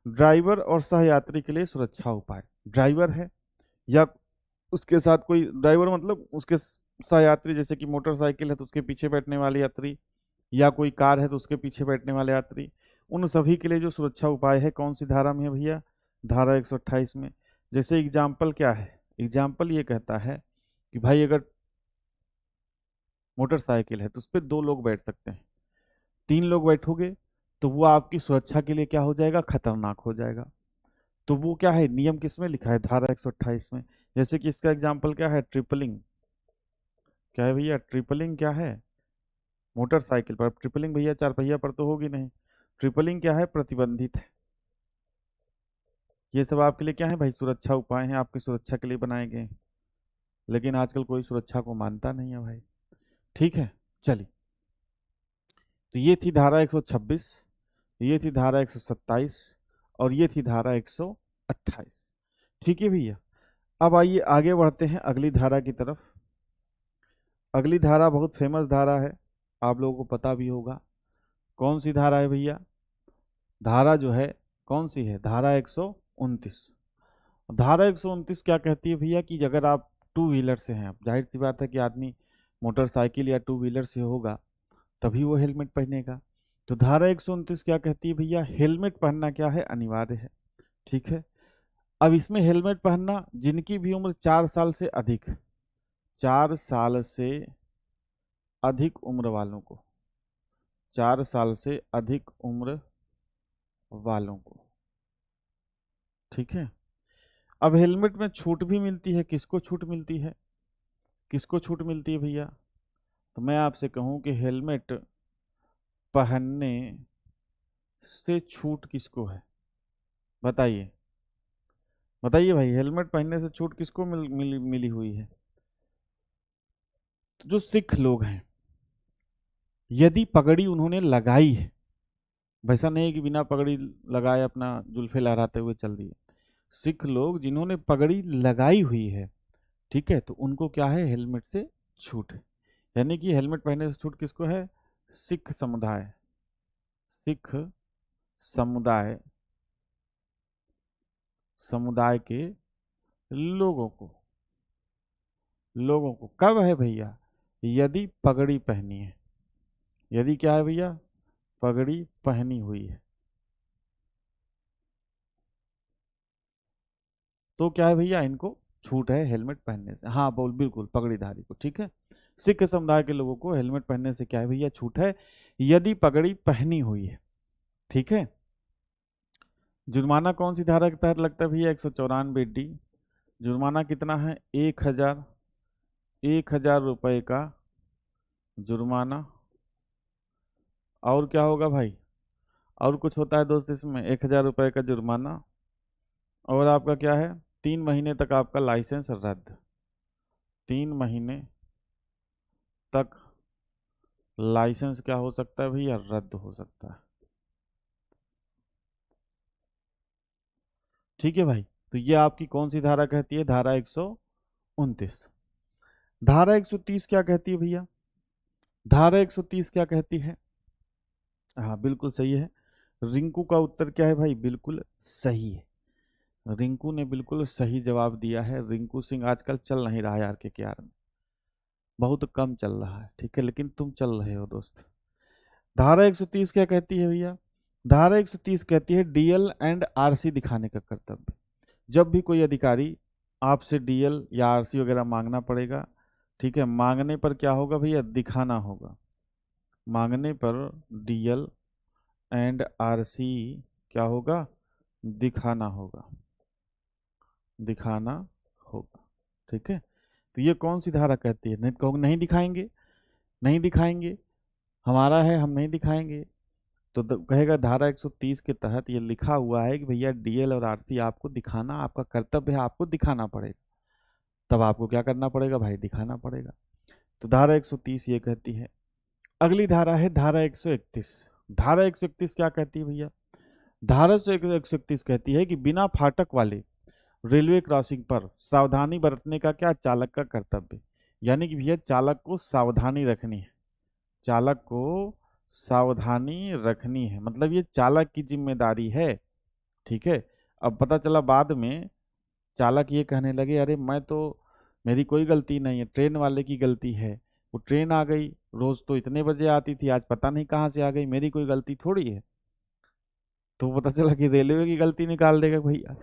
[SPEAKER 1] ड्राइवर और सहयात्री के लिए सुरक्षा उपाय। ड्राइवर है या उसके साथ कोई ड्राइवर मतलब उसके सहयात्री, जैसे कि मोटरसाइकिल है तो उसके पीछे बैठने वाले यात्री, या कोई कार है तो उसके पीछे बैठने वाले यात्री, उन सभी के लिए जो सुरक्षा उपाय है कौन सी धारा में है भैया, धारा 128 में। जैसे एग्जाम्पल क्या है, एग्जाम्पल ये कहता है कि भाई अगर मोटरसाइकिल है तो उस पर 2 लोग बैठ सकते हैं, 3 लोग बैठोगे तो वो आपकी सुरक्षा के लिए क्या हो जाएगा, खतरनाक हो जाएगा। तो वो क्या है, नियम किस में लिखा है, धारा 128 में। जैसे कि इसका एग्जाम्पल क्या है, ट्रिपलिंग। क्या है भैया, ट्रिपलिंग क्या है, मोटरसाइकिल पर। ट्रिपलिंग भैया 4 पहिया पर तो होगी नहीं। ट्रिपलिंग क्या है, प्रतिबंधित है। ये सब आपके लिए क्या है भाई, सुरक्षा उपाय हैं, आपकी सुरक्षा के लिए बनाए गए हैं। लेकिन आजकल कोई सुरक्षा को मानता नहीं है भाई। ठीक है। चलिए, तो ये थी धारा 126, ये थी धारा 127 और ये थी धारा 128। ठीक है भैया। अब आइए आगे बढ़ते हैं अगली धारा की तरफ। अगली धारा बहुत फेमस धारा है, आप लोगों को पता भी होगा। कौन सी धारा है भैया, धारा जो है कौन सी है, धारा 129। धारा 129 क्या कहती है भैया, कि अगर आप टू व्हीलर से हैं, अब जाहिर सी बात है कि आदमी मोटरसाइकिल या टू व्हीलर से होगा तभी वो हेलमेट पहनेगा। तो धारा 129 क्या कहती है भैया, हेलमेट पहनना क्या है, अनिवार्य है। ठीक है। अब इसमें हेलमेट पहनना जिनकी भी उम्र 4 साल से अधिक, 4 साल से अधिक उम्र वालों को, 4 साल से अधिक उम्र वालों को, ठीक है। अब हेलमेट में छूट भी मिलती है, किसको छूट मिलती है, किसको छूट मिलती है भैया? तो मैं आपसे कहूं कि हेलमेट पहनने से छूट किसको है, बताइए, बताइए भाई, हेलमेट पहनने से छूट किसको मिली हुई है? तो जो सिख लोग हैं, यदि पगड़ी उन्होंने लगाई है, वैसा नहीं है कि बिना पगड़ी लगाए अपना जुल्फे लहराते हुए चल दिए, सिख लोग जिन्होंने पगड़ी लगाई हुई है, ठीक है, तो उनको क्या है, हेलमेट से छूट है। यानी कि हेलमेट पहनने से छूट किसको है? सिख समुदाय, सिख समुदाय, समुदाय के लोगों को, लोगों को कब है भैया? यदि पगड़ी पहनी है, यदि क्या है भैया, पगड़ी पहनी हुई है, तो क्या है भैया, इनको छूट है हेलमेट पहनने से। हाँ बोल, बिल्कुल पगड़ीधारी को, ठीक है। सिख समुदाय के लोगों को हेलमेट पहनने से क्या है भैया, छूट है, यदि पगड़ी पहनी हुई है, ठीक है। जुर्माना कौन सी धारा के तहत लगता है भैया? 194 डी। जुर्माना कितना है? 1,000, 1,000 रुपए का जुर्माना। और क्या होगा भाई? और कुछ होता है दोस्त इसमें? 1,000 रुपए का जुर्माना, और आपका क्या है, 3 महीने तक आपका लाइसेंस रद्द, 3 महीने तक लाइसेंस क्या हो सकता है भैया, रद्द हो सकता है, ठीक है भाई। तो ये आपकी कौन सी धारा कहती है? धारा 129। धारा 130 क्या कहती है भैया? धारा 130 क्या कहती है? हाँ बिल्कुल सही है। रिंकू का उत्तर क्या है भाई? बिल्कुल सही है, रिंकू ने बिल्कुल सही जवाब दिया है। रिंकू सिंह आजकल चल नहीं रहा है यार के आर में, बहुत कम चल रहा है, ठीक है, लेकिन तुम चल रहे हो दोस्त। धारा 130 क्या कहती है भैया? धारा 130 कहती है डीएल एंड आरसी दिखाने का कर्तव्य। जब भी कोई अधिकारी आपसे डीएल या आरसी वगैरह मांगना पड़ेगा, ठीक है, मांगने पर क्या होगा भैया? दिखाना होगा, मांगने पर डीएल एंड आरसी क्या होगा? दिखाना होगा, दिखाना होगा, ठीक है। तो ये कौन सी धारा कहती है? नहीं तो कहोगे नहीं दिखाएंगे, नहीं दिखाएंगे, हमारा है हम नहीं दिखाएंगे, तो कहेगा धारा 130 के तहत ये लिखा हुआ है कि भैया डीएल और आरसी आपको दिखाना, आपका कर्तव्य है, आपको दिखाना पड़ेगा, तब आपको क्या करना पड़ेगा भाई? दिखाना पड़ेगा। तो धारा 130 ये कहती है। अगली धारा है धारा 131। धारा 131 क्या कहती है भैया? धारा से 131 कहती है कि बिना फाटक वाले रेलवे क्रॉसिंग पर सावधानी बरतने का क्या? चालक का कर्तव्य। यानी कि भैया चालक को सावधानी रखनी है, चालक को सावधानी रखनी है, मतलब ये चालक की जिम्मेदारी है, ठीक है। अब पता चला बाद में चालक ये कहने लगे अरे मैं तो, मेरी कोई गलती नहीं है, ट्रेन वाले की गलती है, वो ट्रेन आ गई, रोज तो इतने बजे आती थी, आज पता नहीं कहाँ से आ गई, मेरी कोई गलती थोड़ी है। तो पता चला कि रेलवे की गलती निकाल देगा भैया।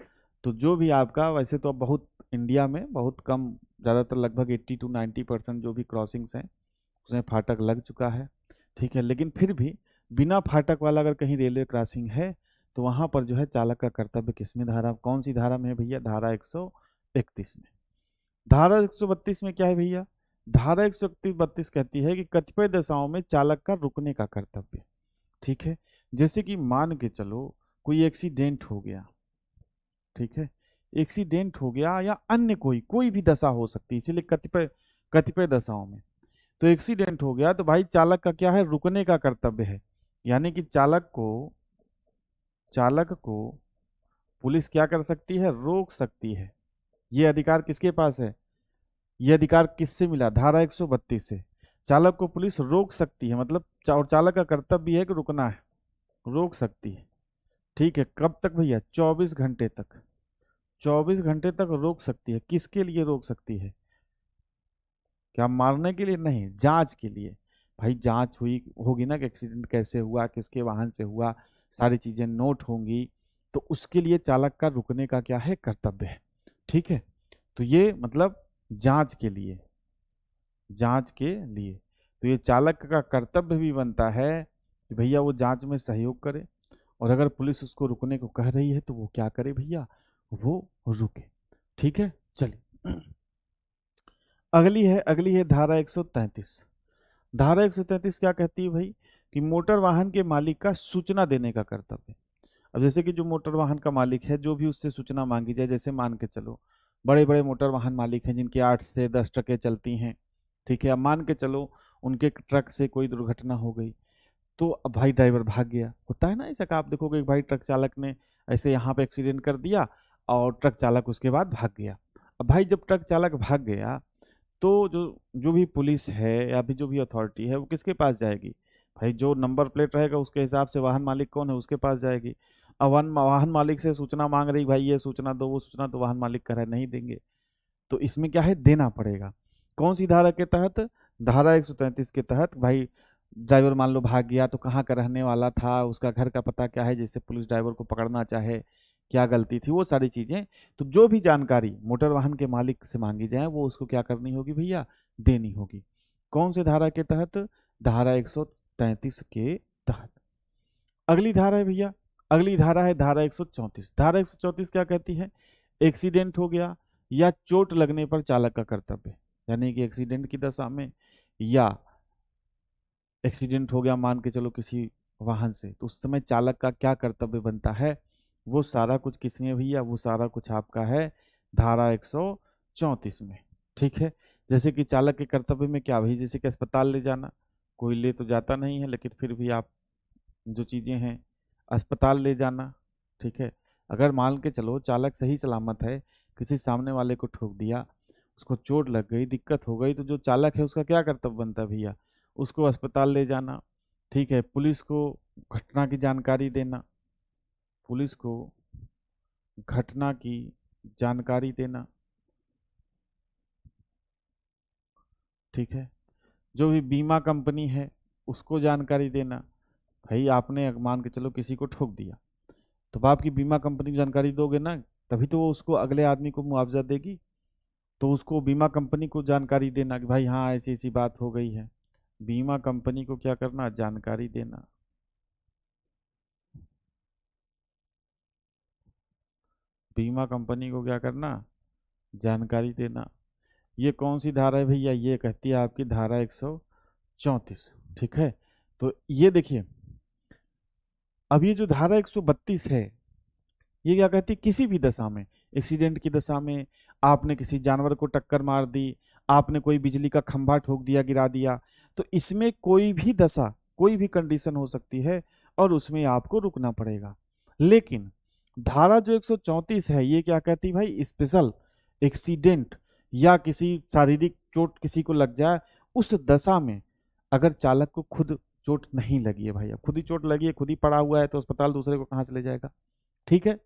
[SPEAKER 1] तो जो भी आपका, वैसे तो अब बहुत इंडिया में बहुत कम, ज़्यादातर लगभग 80 to 90% जो भी क्रॉसिंग्स हैं उसमें फाटक लग चुका है, ठीक है, लेकिन फिर भी बिना फाटक वाला अगर कहीं रेलवे क्रॉसिंग है तो वहां पर जो है चालक का कर्तव्य किसमें, धारा कौन सी धारा में है भैया? धारा 131 में। धारा 132 में क्या है भैया? धारा 132 कहती है कि कतिपय दशाओं में चालक का रुकने का कर्तव्य, ठीक है। जैसे कि मान के चलो कोई एक्सीडेंट हो गया, ठीक है, एक्सीडेंट हो गया या अन्य कोई कोई भी दशा हो सकती है, इसलिए कतिपय, कतिपय दशाओं में, तो एक्सीडेंट हो गया तो भाई चालक का क्या है? रुकने का कर्तव्य है। यानी कि चालक को पुलिस क्या कर सकती है? रोक सकती है। ये अधिकार किसके पास है? ये अधिकार किससे मिला? धारा 132 से। चालक को पुलिस रोक सकती है, मतलब और चालक का कर्तव्य भी है कि रुकना है, रोक सकती है, ठीक है। कब तक भैया? 24 घंटे तक, 24 घंटे तक रोक सकती है। किसके लिए रोक सकती है? क्या मारने के लिए? नहीं, जांच के लिए। भाई जांच हुई होगी ना कि एक्सीडेंट कैसे हुआ, किसके वाहन से हुआ, सारी चीजें नोट होंगी, तो उसके लिए चालक का रुकने का क्या है, कर्तव्य है। ठीक है, तो ये मतलब जांच के लिए, जांच के लिए तो ये चालक का कर्तव्य भी बनता है कि भैया वो जांच में सहयोग करे, और अगर पुलिस उसको रुकने को कह रही है तो वो क्या करे भैया, वो रुके। ठीक है, चलिए अगली है धारा 133। धारा 133 क्या कहती है भाई, कि मोटर वाहन के मालिक का सूचना देने का कर्तव्य। अब जैसे कि जो मोटर वाहन का मालिक है, जो भी उससे सूचना मांगी जाए, जैसे मान के चलो बड़े बड़े मोटर वाहन मालिक हैं जिनकी 8 से 10 ट्रकें चलती हैं। ठीक है, अब मान के चलो उनके ट्रक से कोई दुर्घटना हो गई, तो अब भाई ड्राइवर भाग गया, होता है ना ऐसा कि आप देखोगे कि भाई ट्रक चालक ने ऐसे यहाँ पे एक्सीडेंट कर दिया और ट्रक चालक उसके बाद भाग गया। अब भाई जब ट्रक चालक भाग गया तो जो जो भी पुलिस है या फिर जो भी अथॉरिटी है वो किसके पास जाएगी, भाई जो नंबर प्लेट रहेगा उसके हिसाब से वाहन मालिक कौन है उसके पास जाएगी। अब वाहन मालिक से सूचना मांग रही, भाई ये सूचना दो वो सूचना, तो वाहन मालिक कह रहा है नहीं देंगे, तो इसमें क्या है, देना पड़ेगा। कौन सी धारा के तहत, धारा 133 के तहत। भाई ड्राइवर मान लो भाग गया, तो कहाँ का रहने वाला था, उसका घर का पता क्या है, जिससे पुलिस ड्राइवर को पकड़ना चाहे, क्या गलती थी, वो सारी चीजें, तो जो भी जानकारी मोटर वाहन के मालिक से मांगी जाए वो उसको क्या करनी होगी भैया, देनी होगी। कौन से धारा के तहत, धारा 133 के तहत। अगली धारा है भैया, अगली धारा है धारा 134। धारा 134 क्या कहती है, एक्सीडेंट हो गया या चोट लगने पर चालक का कर्तव्य, यानी कि एक्सीडेंट की दशा में, या एक्सीडेंट हो गया मान के चलो किसी वाहन से, तो उस समय चालक का क्या कर्तव्य बनता है, वो सारा कुछ किसमें भैया, वो सारा कुछ आपका है धारा 134 में। ठीक है, जैसे कि चालक के कर्तव्य में क्या भाई, जैसे कि अस्पताल ले जाना, कोई ले तो जाता नहीं है लेकिन फिर भी आप जो चीजें हैं, अस्पताल ले जाना। ठीक है, अगर मान के चलो चालक सही सलामत है, किसी सामने वाले को ठोक दिया, उसको चोट लग गई, दिक्कत हो गई, तो जो चालक है उसका क्या कर्तव्य बनता है भैया, उसको अस्पताल ले जाना। ठीक है, पुलिस को घटना की जानकारी देना, पुलिस को घटना की जानकारी देना। ठीक है, जो भी बीमा कंपनी है उसको जानकारी देना। भाई आपने मान के चलो किसी को ठोक दिया, तो आपकी बीमा कंपनी को जानकारी दोगे ना, तभी तो वो उसको अगले आदमी को मुआवजा देगी। तो उसको बीमा कंपनी को जानकारी देना कि भाई हाँ ऐसी ऐसी बात हो गई है, बीमा कंपनी को क्या करना, जानकारी देना। बीमा कंपनी को क्या करना, जानकारी देना। ये कौन सी धारा है भैया, ये कहती है आपकी धारा 134। ठीक है, तो ये देखिए, अब ये जो धारा 132 है, ये क्या कहती है, किसी भी दशा में, एक्सीडेंट की दशा में, आपने किसी जानवर को टक्कर मार दी, आपने कोई बिजली का खंभा ठोक दिया, गिरा दिया, तो इसमें कोई भी दशा, कोई भी कंडीशन हो सकती है और उसमें आपको रुकना पड़ेगा। लेकिन धारा जो 134 है ये क्या कहती है भाई, स्पेशल एक्सीडेंट या किसी शारीरिक चोट किसी को लग जाए, उस दशा में अगर चालक को खुद चोट नहीं लगी है भाई, अब खुद ही चोट लगी है, खुद ही पड़ा हुआ है, तो अस्पताल दूसरे को कहाँ से ले जाएगा। ठीक है,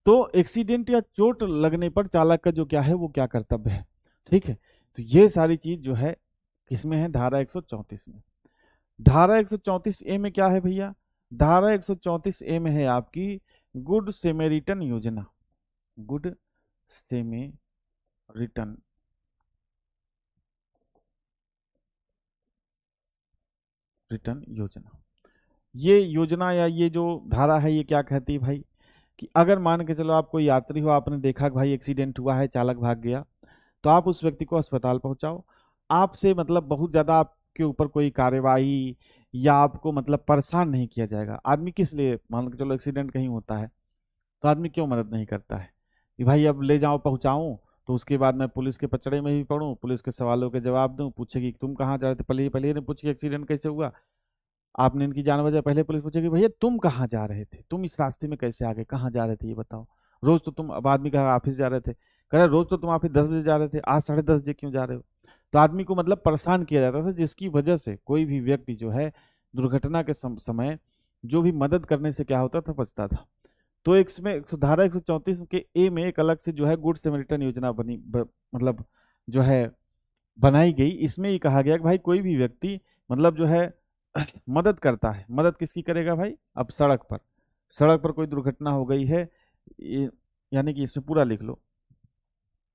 [SPEAKER 1] तो एक्सीडेंट या चोट लगने पर चालक का जो क्या है वो क्या कर्तव्य है। ठीक है, तो ये सारी चीज जो है किसमें है, धारा 134 में। धारा 134 ए में क्या है भैया, धारा 134 ए में है आपकी गुड सेमेरिटन योजना, गुड सेमेरिटन रिटर्न योजना। ये योजना या ये जो धारा है ये क्या कहती है भाई, कि अगर मान के चलो आप कोई यात्री हो, आपने देखा कि भाई एक्सीडेंट हुआ है, चालक भाग गया, तो आप उस व्यक्ति को अस्पताल पहुंचाओ। आपसे मतलब बहुत ज्यादा आपके ऊपर कोई कार्यवाही या आपको मतलब परेशान नहीं किया जाएगा। आदमी किस लिए, मान के चलो एक्सीडेंट कहीं होता है तो आदमी क्यों मदद नहीं करता है, कि भाई अब ले जाओ पहुंचाऊं, तो उसके बाद मैं पुलिस के पचड़े में भी पढ़ूं, पुलिस के सवालों के जवाब दूं, पूछेगी कि तुम कहाँ जा रहे थे, पहले पहले ने पूछे एक्सीडेंट कैसे हुआ, आपने इनकी जान बचा, पहले पुलिस पूछेगी भैया तुम कहाँ जा रहे थे, तुम इस रास्ते में कैसे आ गए, कहाँ जा रहे थे ये बताओ। रोज तो तुम, अब आदमी कहा ऑफिस जा रहे थे, कह रहे रोज तो तुम ऑफिस 10 बजे जा रहे थे, आज 10:30 बजे क्यों जा रहे हो। तो आदमी को मतलब परेशान किया जाता था, जिसकी वजह से कोई भी व्यक्ति जो है दुर्घटना के समय जो भी मदद करने से क्या होता था, बचता था। तो एक इसमें धारा 134 के ए में एक अलग से जो है गुड सेमेरिटन योजना मतलब जो है बनाई गई। इसमें ये कहा गया कि भाई कोई भी व्यक्ति मतलब जो है मदद करता है, मदद किसकी करेगा भाई, अब सड़क पर सड़क पर कोई दुर्घटना हो गई है, यानी कि इसमें पूरा लिख लो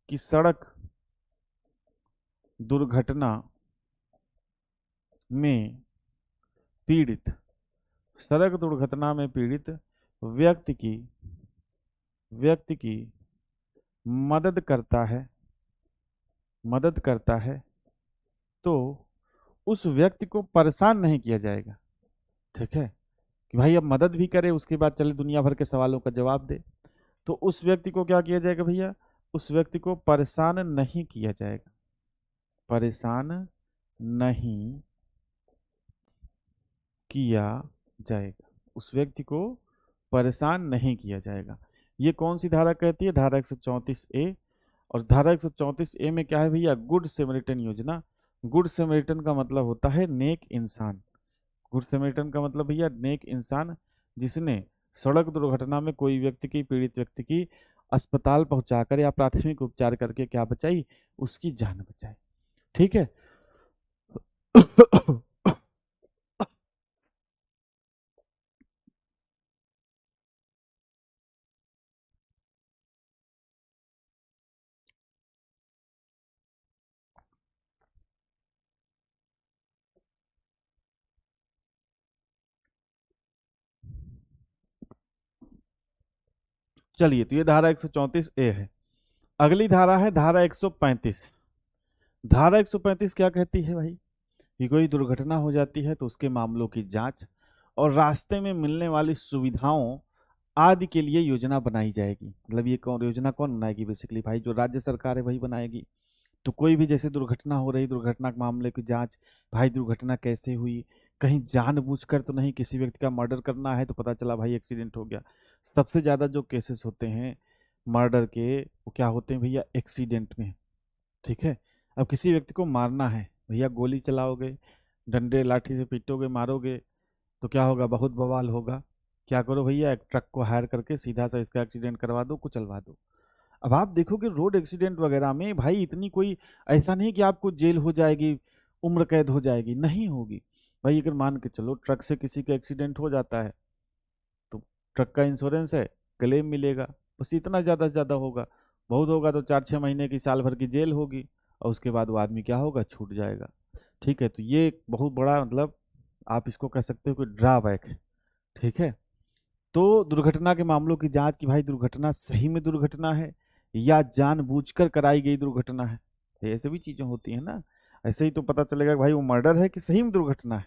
[SPEAKER 1] कि सड़क दुर्घटना में पीड़ित, सड़क दुर्घटना में पीड़ित व्यक्ति की व्यक्ति की मदद करता है, मदद करता है, तो उस व्यक्ति को परेशान नहीं किया जाएगा। ठीक है, कि भाई अब मदद भी करे, उसके बाद चले दुनिया भर के सवालों का जवाब दे, तो उस व्यक्ति को क्या किया जाएगा भैया, उस व्यक्ति को परेशान नहीं किया जाएगा, परेशान नहीं किया जाएगा, उस व्यक्ति को परेशान नहीं किया जाएगा। ये कौन सी धारा कहती है, धारा 134 ए। और धारा 134 ए में क्या है भैया, गुड समरिटन योजना। गुड समरिटन का मतलब होता है नेक इंसान। गुड समरिटन का मतलब भैया नेक इंसान, जिसने सड़क दुर्घटना में कोई व्यक्ति की, पीड़ित व्यक्ति की अस्पताल पहुंचाकर या प्राथमिक उपचार करके क्या बचाई, उसकी जान बचाई। ठीक है। चलिए, तो ये धारा 134 ए है। अगली धारा है धारा 135। धारा 135 क्या कहती है भाई, कि कोई दुर्घटना हो जाती है तो उसके मामलों की जांच और रास्ते में मिलने वाली सुविधाओं आदि के लिए योजना बनाई जाएगी। मतलब ये कौन योजना, कौन बनाएगी, बेसिकली भाई जो राज्य सरकार है वही बनाएगी। तो कोई भी जैसे दुर्घटना हो रही, दुर्घटना के मामले की जांच, भाई दुर्घटना कैसे हुई, कहीं जानबूझकर तो नहीं, किसी व्यक्ति का मर्डर करना है तो पता चला भाई एक्सीडेंट हो गया। सबसे ज्यादा जो केसेस होते हैं मर्डर के, वो क्या होते हैं भैया, एक्सीडेंट में। ठीक है। अब किसी व्यक्ति को मारना है भैया, गोली चलाओगे, डंडे लाठी से पीटोगे, मारोगे, तो क्या होगा, बहुत बवाल होगा। क्या करो भैया, एक ट्रक को हायर करके सीधा सा इसका एक्सीडेंट करवा दो, कुचलवा दो। अब आप देखोगे रोड एक्सीडेंट वगैरह में भाई इतनी कोई, ऐसा नहीं कि आपको जेल हो जाएगी, उम्र कैद हो जाएगी, नहीं होगी भाई। अगर मान के चलो ट्रक से किसी का एक्सीडेंट हो जाता है, तो ट्रक का इंश्योरेंस है, क्लेम मिलेगा, बस इतना ज़्यादा से ज़्यादा होगा। बहुत होगा तो 4-6 महीने की, साल भर की जेल होगी, और उसके बाद वो आदमी क्या होगा, छूट जाएगा। ठीक है, तो ये एक बहुत बड़ा, मतलब आप इसको कह सकते हो कि ड्रॉबैक है। ठीक है। तो दुर्घटना के मामलों की जांच, की भाई दुर्घटना सही में दुर्घटना है या जानबूझकर कराई गई दुर्घटना है, तो ऐसे भी चीजें होती है ना। ऐसे ही तो पता चलेगा कि भाई वो मर्डर है कि सही में दुर्घटना है।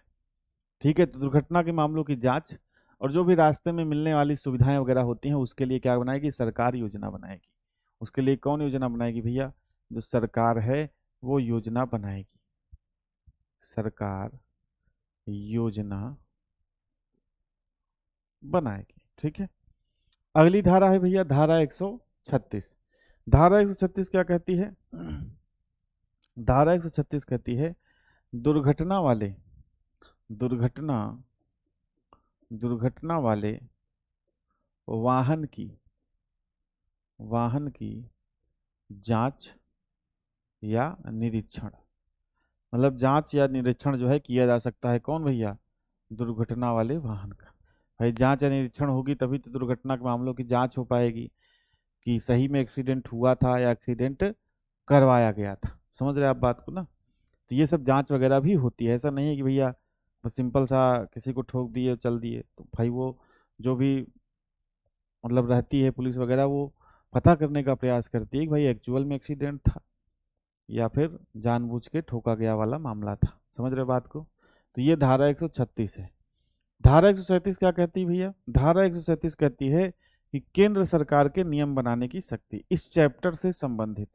[SPEAKER 1] ठीक है, तो दुर्घटना के मामलों की जांच और जो भी रास्ते में मिलने वाली सुविधाएं वगैरह होती हैं, उसके लिए क्या बनाएगी, सरकार योजना बनाएगी। उसके लिए कौन योजना बनाएगी भैया, जो सरकार है वो योजना बनाएगी, सरकार योजना बनाएगी। ठीक है। अगली धारा है भैया धारा 136। धारा 136 क्या कहती है, धारा 136 कहती है दुर्घटना वाले, दुर्घटना दुर्घटना वाले वाहन की, वाहन की जांच या निरीक्षण, मतलब जांच या निरीक्षण जो है किया जा सकता है, कौन भैया, दुर्घटना वाले वाहन का। भाई जांच या निरीक्षण होगी तभी तो दुर्घटना के मामलों की जांच हो पाएगी, कि सही में एक्सीडेंट हुआ था या एक्सीडेंट करवाया गया था। समझ रहे आप बात को ना। तो ये सब जांच वगैरह भी होती है, ऐसा नहीं है कि भैया बस सिंपल सा किसी को ठोक दिए चल दिए। तो भाई वो जो भी मतलब रहती है पुलिस वगैरह, वो पता करने का प्रयास करती है कि भाई एक्चुअल में एक्सीडेंट था या फिर जानबूझ के ठोका गया वाला मामला था। समझ रहे बात को। तो ये धारा 136 है। धारा 137 क्या कहती है भैया, धारा 137 कहती है कि केंद्र सरकार के नियम बनाने की शक्ति, इस चैप्टर से संबंधित,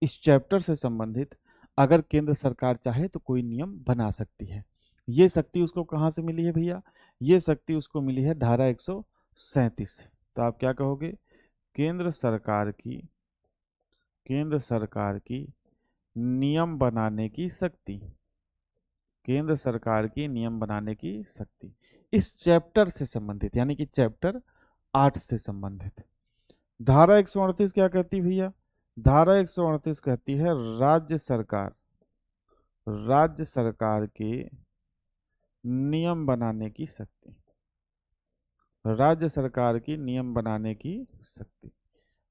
[SPEAKER 1] इस चैप्टर से संबंधित अगर केंद्र सरकार चाहे तो कोई नियम बना सकती है। ये शक्ति उसको कहाँ से मिली है भैया, ये शक्ति उसको मिली है धारा 137 से। तो आप क्या कहोगे, केंद्र सरकार की, केंद्र सरकार की नियम बनाने की शक्ति, केंद्र सरकार की नियम बनाने की शक्ति इस चैप्टर से संबंधित, यानी कि चैप्टर 8 से संबंधित। धारा 138 क्या कहती है भैया, धारा 138 कहती है राज्य सरकार, राज्य सरकार के नियम बनाने की शक्ति, राज्य सरकार की नियम बनाने की शक्ति।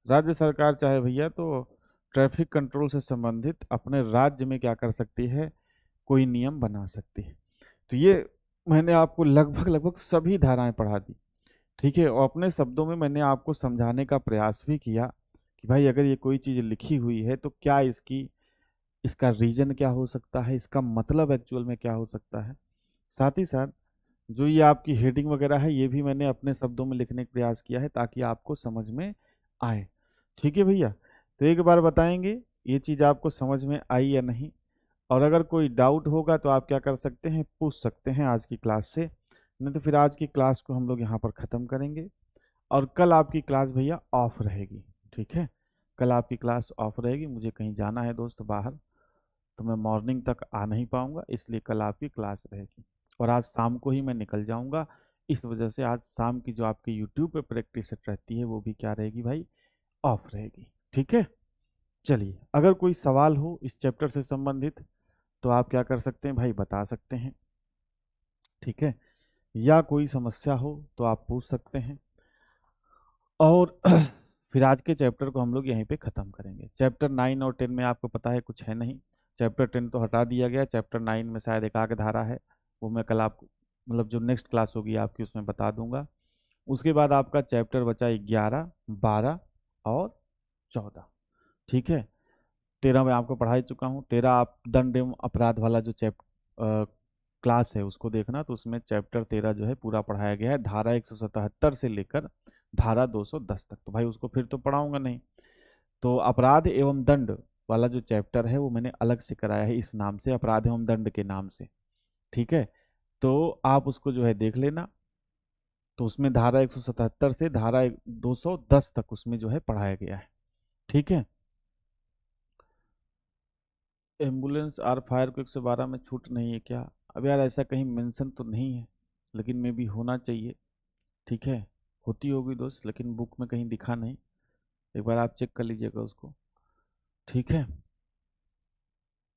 [SPEAKER 1] राज्य सरकार चाहे भैया तो ट्रैफिक कंट्रोल से संबंधित अपने राज्य में क्या कर सकती है, कोई नियम बना सकती है। तो ये मैंने आपको लगभग लगभग सभी धाराएं पढ़ा दी, ठीक है। और अपने शब्दों में मैंने आपको समझाने का प्रयास भी किया कि भाई अगर ये कोई चीज़ लिखी हुई है तो क्या इसका रीजन क्या हो सकता है, इसका मतलब एक्चुअल में क्या हो सकता है। साथ ही साथ जो ये आपकी हेडिंग वगैरह है ये भी मैंने अपने शब्दों में लिखने का प्रयास किया है ताकि आपको समझ में आए, ठीक है भैया। तो एक बार बताएंगे ये चीज़ आपको समझ में आई या नहीं, और अगर कोई डाउट होगा तो आप क्या कर सकते हैं, पूछ सकते हैं आज की क्लास से, नहीं तो फिर आज की क्लास को हम लोग यहाँ पर ख़त्म करेंगे। और कल आपकी क्लास भैया ऑफ रहेगी, ठीक है। कल आपकी क्लास ऑफ रहेगी, मुझे कहीं जाना है दोस्त बाहर, तो मैं मॉर्निंग तक आ नहीं पाऊंगा, इसलिए कल आपकी क्लास रहेगी। और आज शाम को ही मैं निकल जाऊंगा, इस वजह से आज शाम की जो आपकी यूट्यूब पे प्रैक्टिस रहती है वो भी क्या रहेगी भाई, ऑफ रहेगी, ठीक है। चलिए, अगर कोई सवाल हो इस चैप्टर से संबंधित तो आप क्या कर सकते हैं भाई, बता सकते हैं, ठीक है। या कोई समस्या हो तो आप पूछ सकते हैं। और फिर आज के चैप्टर को हम लोग यहीं पे ख़त्म करेंगे। चैप्टर 9 और 10 में आपको पता है कुछ है नहीं, चैप्टर 10 तो हटा दिया गया, चैप्टर 9 में शायद एक आग धारा है, वो मैं कल आपको मतलब जो नेक्स्ट क्लास होगी आपकी उसमें बता दूंगा। उसके बाद आपका चैप्टर बचा 11, 12 और 14, ठीक है। 13 मैं आपको पढ़ा ही चुका हूँ। 13 आप दंड एवं अपराध वाला जो क्लास है उसको देखना, तो उसमें चैप्टर 13 जो है पूरा पढ़ाया गया है, धारा 177 से लेकर धारा 210 तक। तो भाई उसको फिर तो पढ़ाऊंगा नहीं, तो अपराध एवं दंड वाला जो चैप्टर है वो मैंने अलग से कराया है इस नाम से, अपराध एवं दंड के नाम से, ठीक है। तो आप उसको जो है देख लेना। तो उसमें धारा 177 से धारा 210 तक उसमें जो है पढ़ाया गया है, ठीक है। एम्बुलेंस और फायर को 112 में छूट नहीं है क्या? अब यार ऐसा कहीं मेंशन तो नहीं है, लेकिन मे भी होना चाहिए, ठीक है। होती होगी दोस्त, लेकिन बुक में कहीं दिखा नहीं, एक बार आप चेक कर लीजिएगा उसको, ठीक है।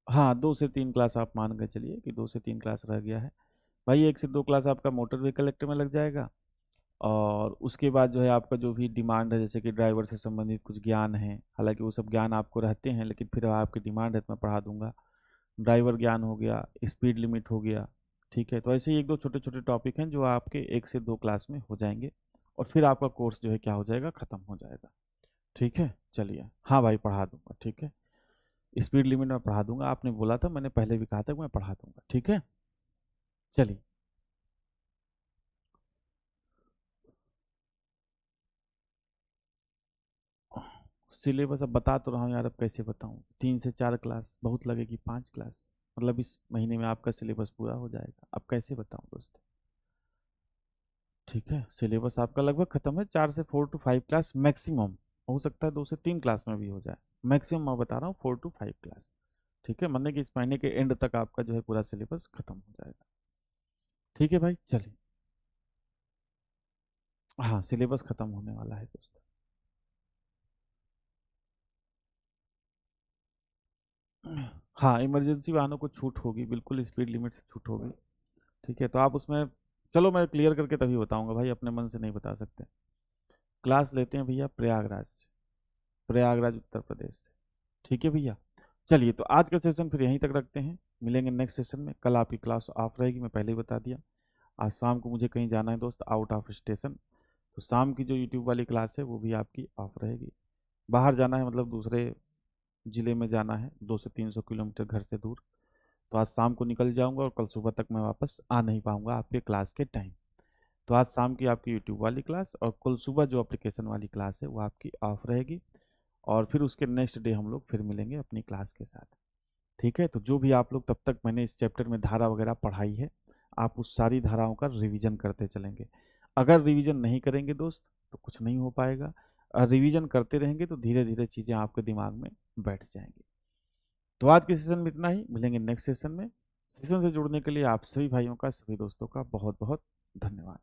[SPEAKER 1] हाँ, 2 से 3 क्लास आप मान के चलिए कि 2 से 3 क्लास रह गया है भाई। 1 से 2 क्लास आपका मोटर व्हीकल एक्ट में लग जाएगा, और उसके बाद जो है आपका जो भी डिमांड है, जैसे कि ड्राइवर से संबंधित कुछ ज्ञान है, हालांकि वो सब ज्ञान आपको रहते हैं, लेकिन फिर आपकी डिमांड है तो मैं पढ़ा दूंगा। ड्राइवर ज्ञान हो गया, स्पीड लिमिट हो गया, ठीक है। तो ऐसे ही 1 2 छोटे छोटे टॉपिक हैं जो आपके 1 से 2 क्लास में हो जाएंगे, और फिर आपका कोर्स जो है क्या हो जाएगा, खत्म हो जाएगा, ठीक है। चलिए, हाँ भाई पढ़ा दूंगा, ठीक है। स्पीड लिमिट में पढ़ा दूंगा, आपने बोला था, मैंने पहले भी कहा था कि मैं पढ़ा दूंगा, ठीक है। चलिए, सिलेबस अब बता तो रहा हूँ यार, अब कैसे बताऊँ, 3 से 4 क्लास बहुत लगेगी, 5 क्लास, मतलब इस महीने में आपका सिलेबस पूरा हो जाएगा, अब कैसे बताऊँ दोस्त, ठीक है। सिलेबस आपका लगभग खत्म है, 4 से 4 to 5 क्लास मैक्सिमम, हो सकता है 2 से 3 क्लास में भी हो जाए, मैक्सिमम मैं बता रहा हूँ 4 to 5 क्लास, ठीक है। मतलब कि इस महीने के एंड तक आपका जो है पूरा सिलेबस खत्म हो जाएगा, ठीक है भाई। चलिए, हाँ सिलेबस खत्म होने वाला है दोस्त। हाँ, इमरजेंसी वाहनों को छूट होगी, बिल्कुल स्पीड लिमिट से छूट होगी, ठीक है। तो आप उसमें, चलो मैं क्लियर करके तभी बताऊंगा भाई, अपने मन से नहीं बता सकते। क्लास लेते हैं भैया प्रयागराज से, प्रयागराज उत्तर प्रदेश से, ठीक है भैया। चलिए, तो आज का सेशन फिर यहीं तक रखते हैं, मिलेंगे नेक्स्ट सेशन में। कल आपकी क्लास ऑफ रहेगी, मैं पहले ही बता दिया। आज शाम को मुझे कहीं जाना है दोस्त, आउट ऑफ स्टेशन, तो शाम की जो यूट्यूब वाली क्लास है वो भी आपकी ऑफ रहेगी। बाहर जाना है, मतलब दूसरे ज़िले में जाना है, 200 से 300 किलोमीटर घर से दूर, तो आज शाम को निकल जाऊंगा और कल सुबह तक मैं वापस आ नहीं पाऊंगा आपके क्लास के टाइम। तो आज शाम की आपकी यूट्यूब वाली क्लास और कल सुबह जो एप्लीकेशन वाली क्लास है वो आपकी ऑफ रहेगी, और फिर उसके नेक्स्ट डे हम लोग फिर मिलेंगे अपनी क्लास के साथ, ठीक है। तो जो भी आप लोग तब तक मैंने इस चैप्टर में धारा वगैरह पढ़ाई है, आप उस सारी धाराओं का रिवीजन करते चलेंगे। अगर रिवीजन नहीं करेंगे दोस्त तो कुछ नहीं हो पाएगा, और रिवीजन करते रहेंगे तो धीरे धीरे चीज़ें आपके दिमाग में बैठ जाएंगी। तो आज के सेशन में इतना ही, मिलेंगे नेक्स्ट सेशन में। सेशन से जुड़ने के लिए आप सभी भाइयों का, सभी दोस्तों का बहुत बहुत धन्यवाद।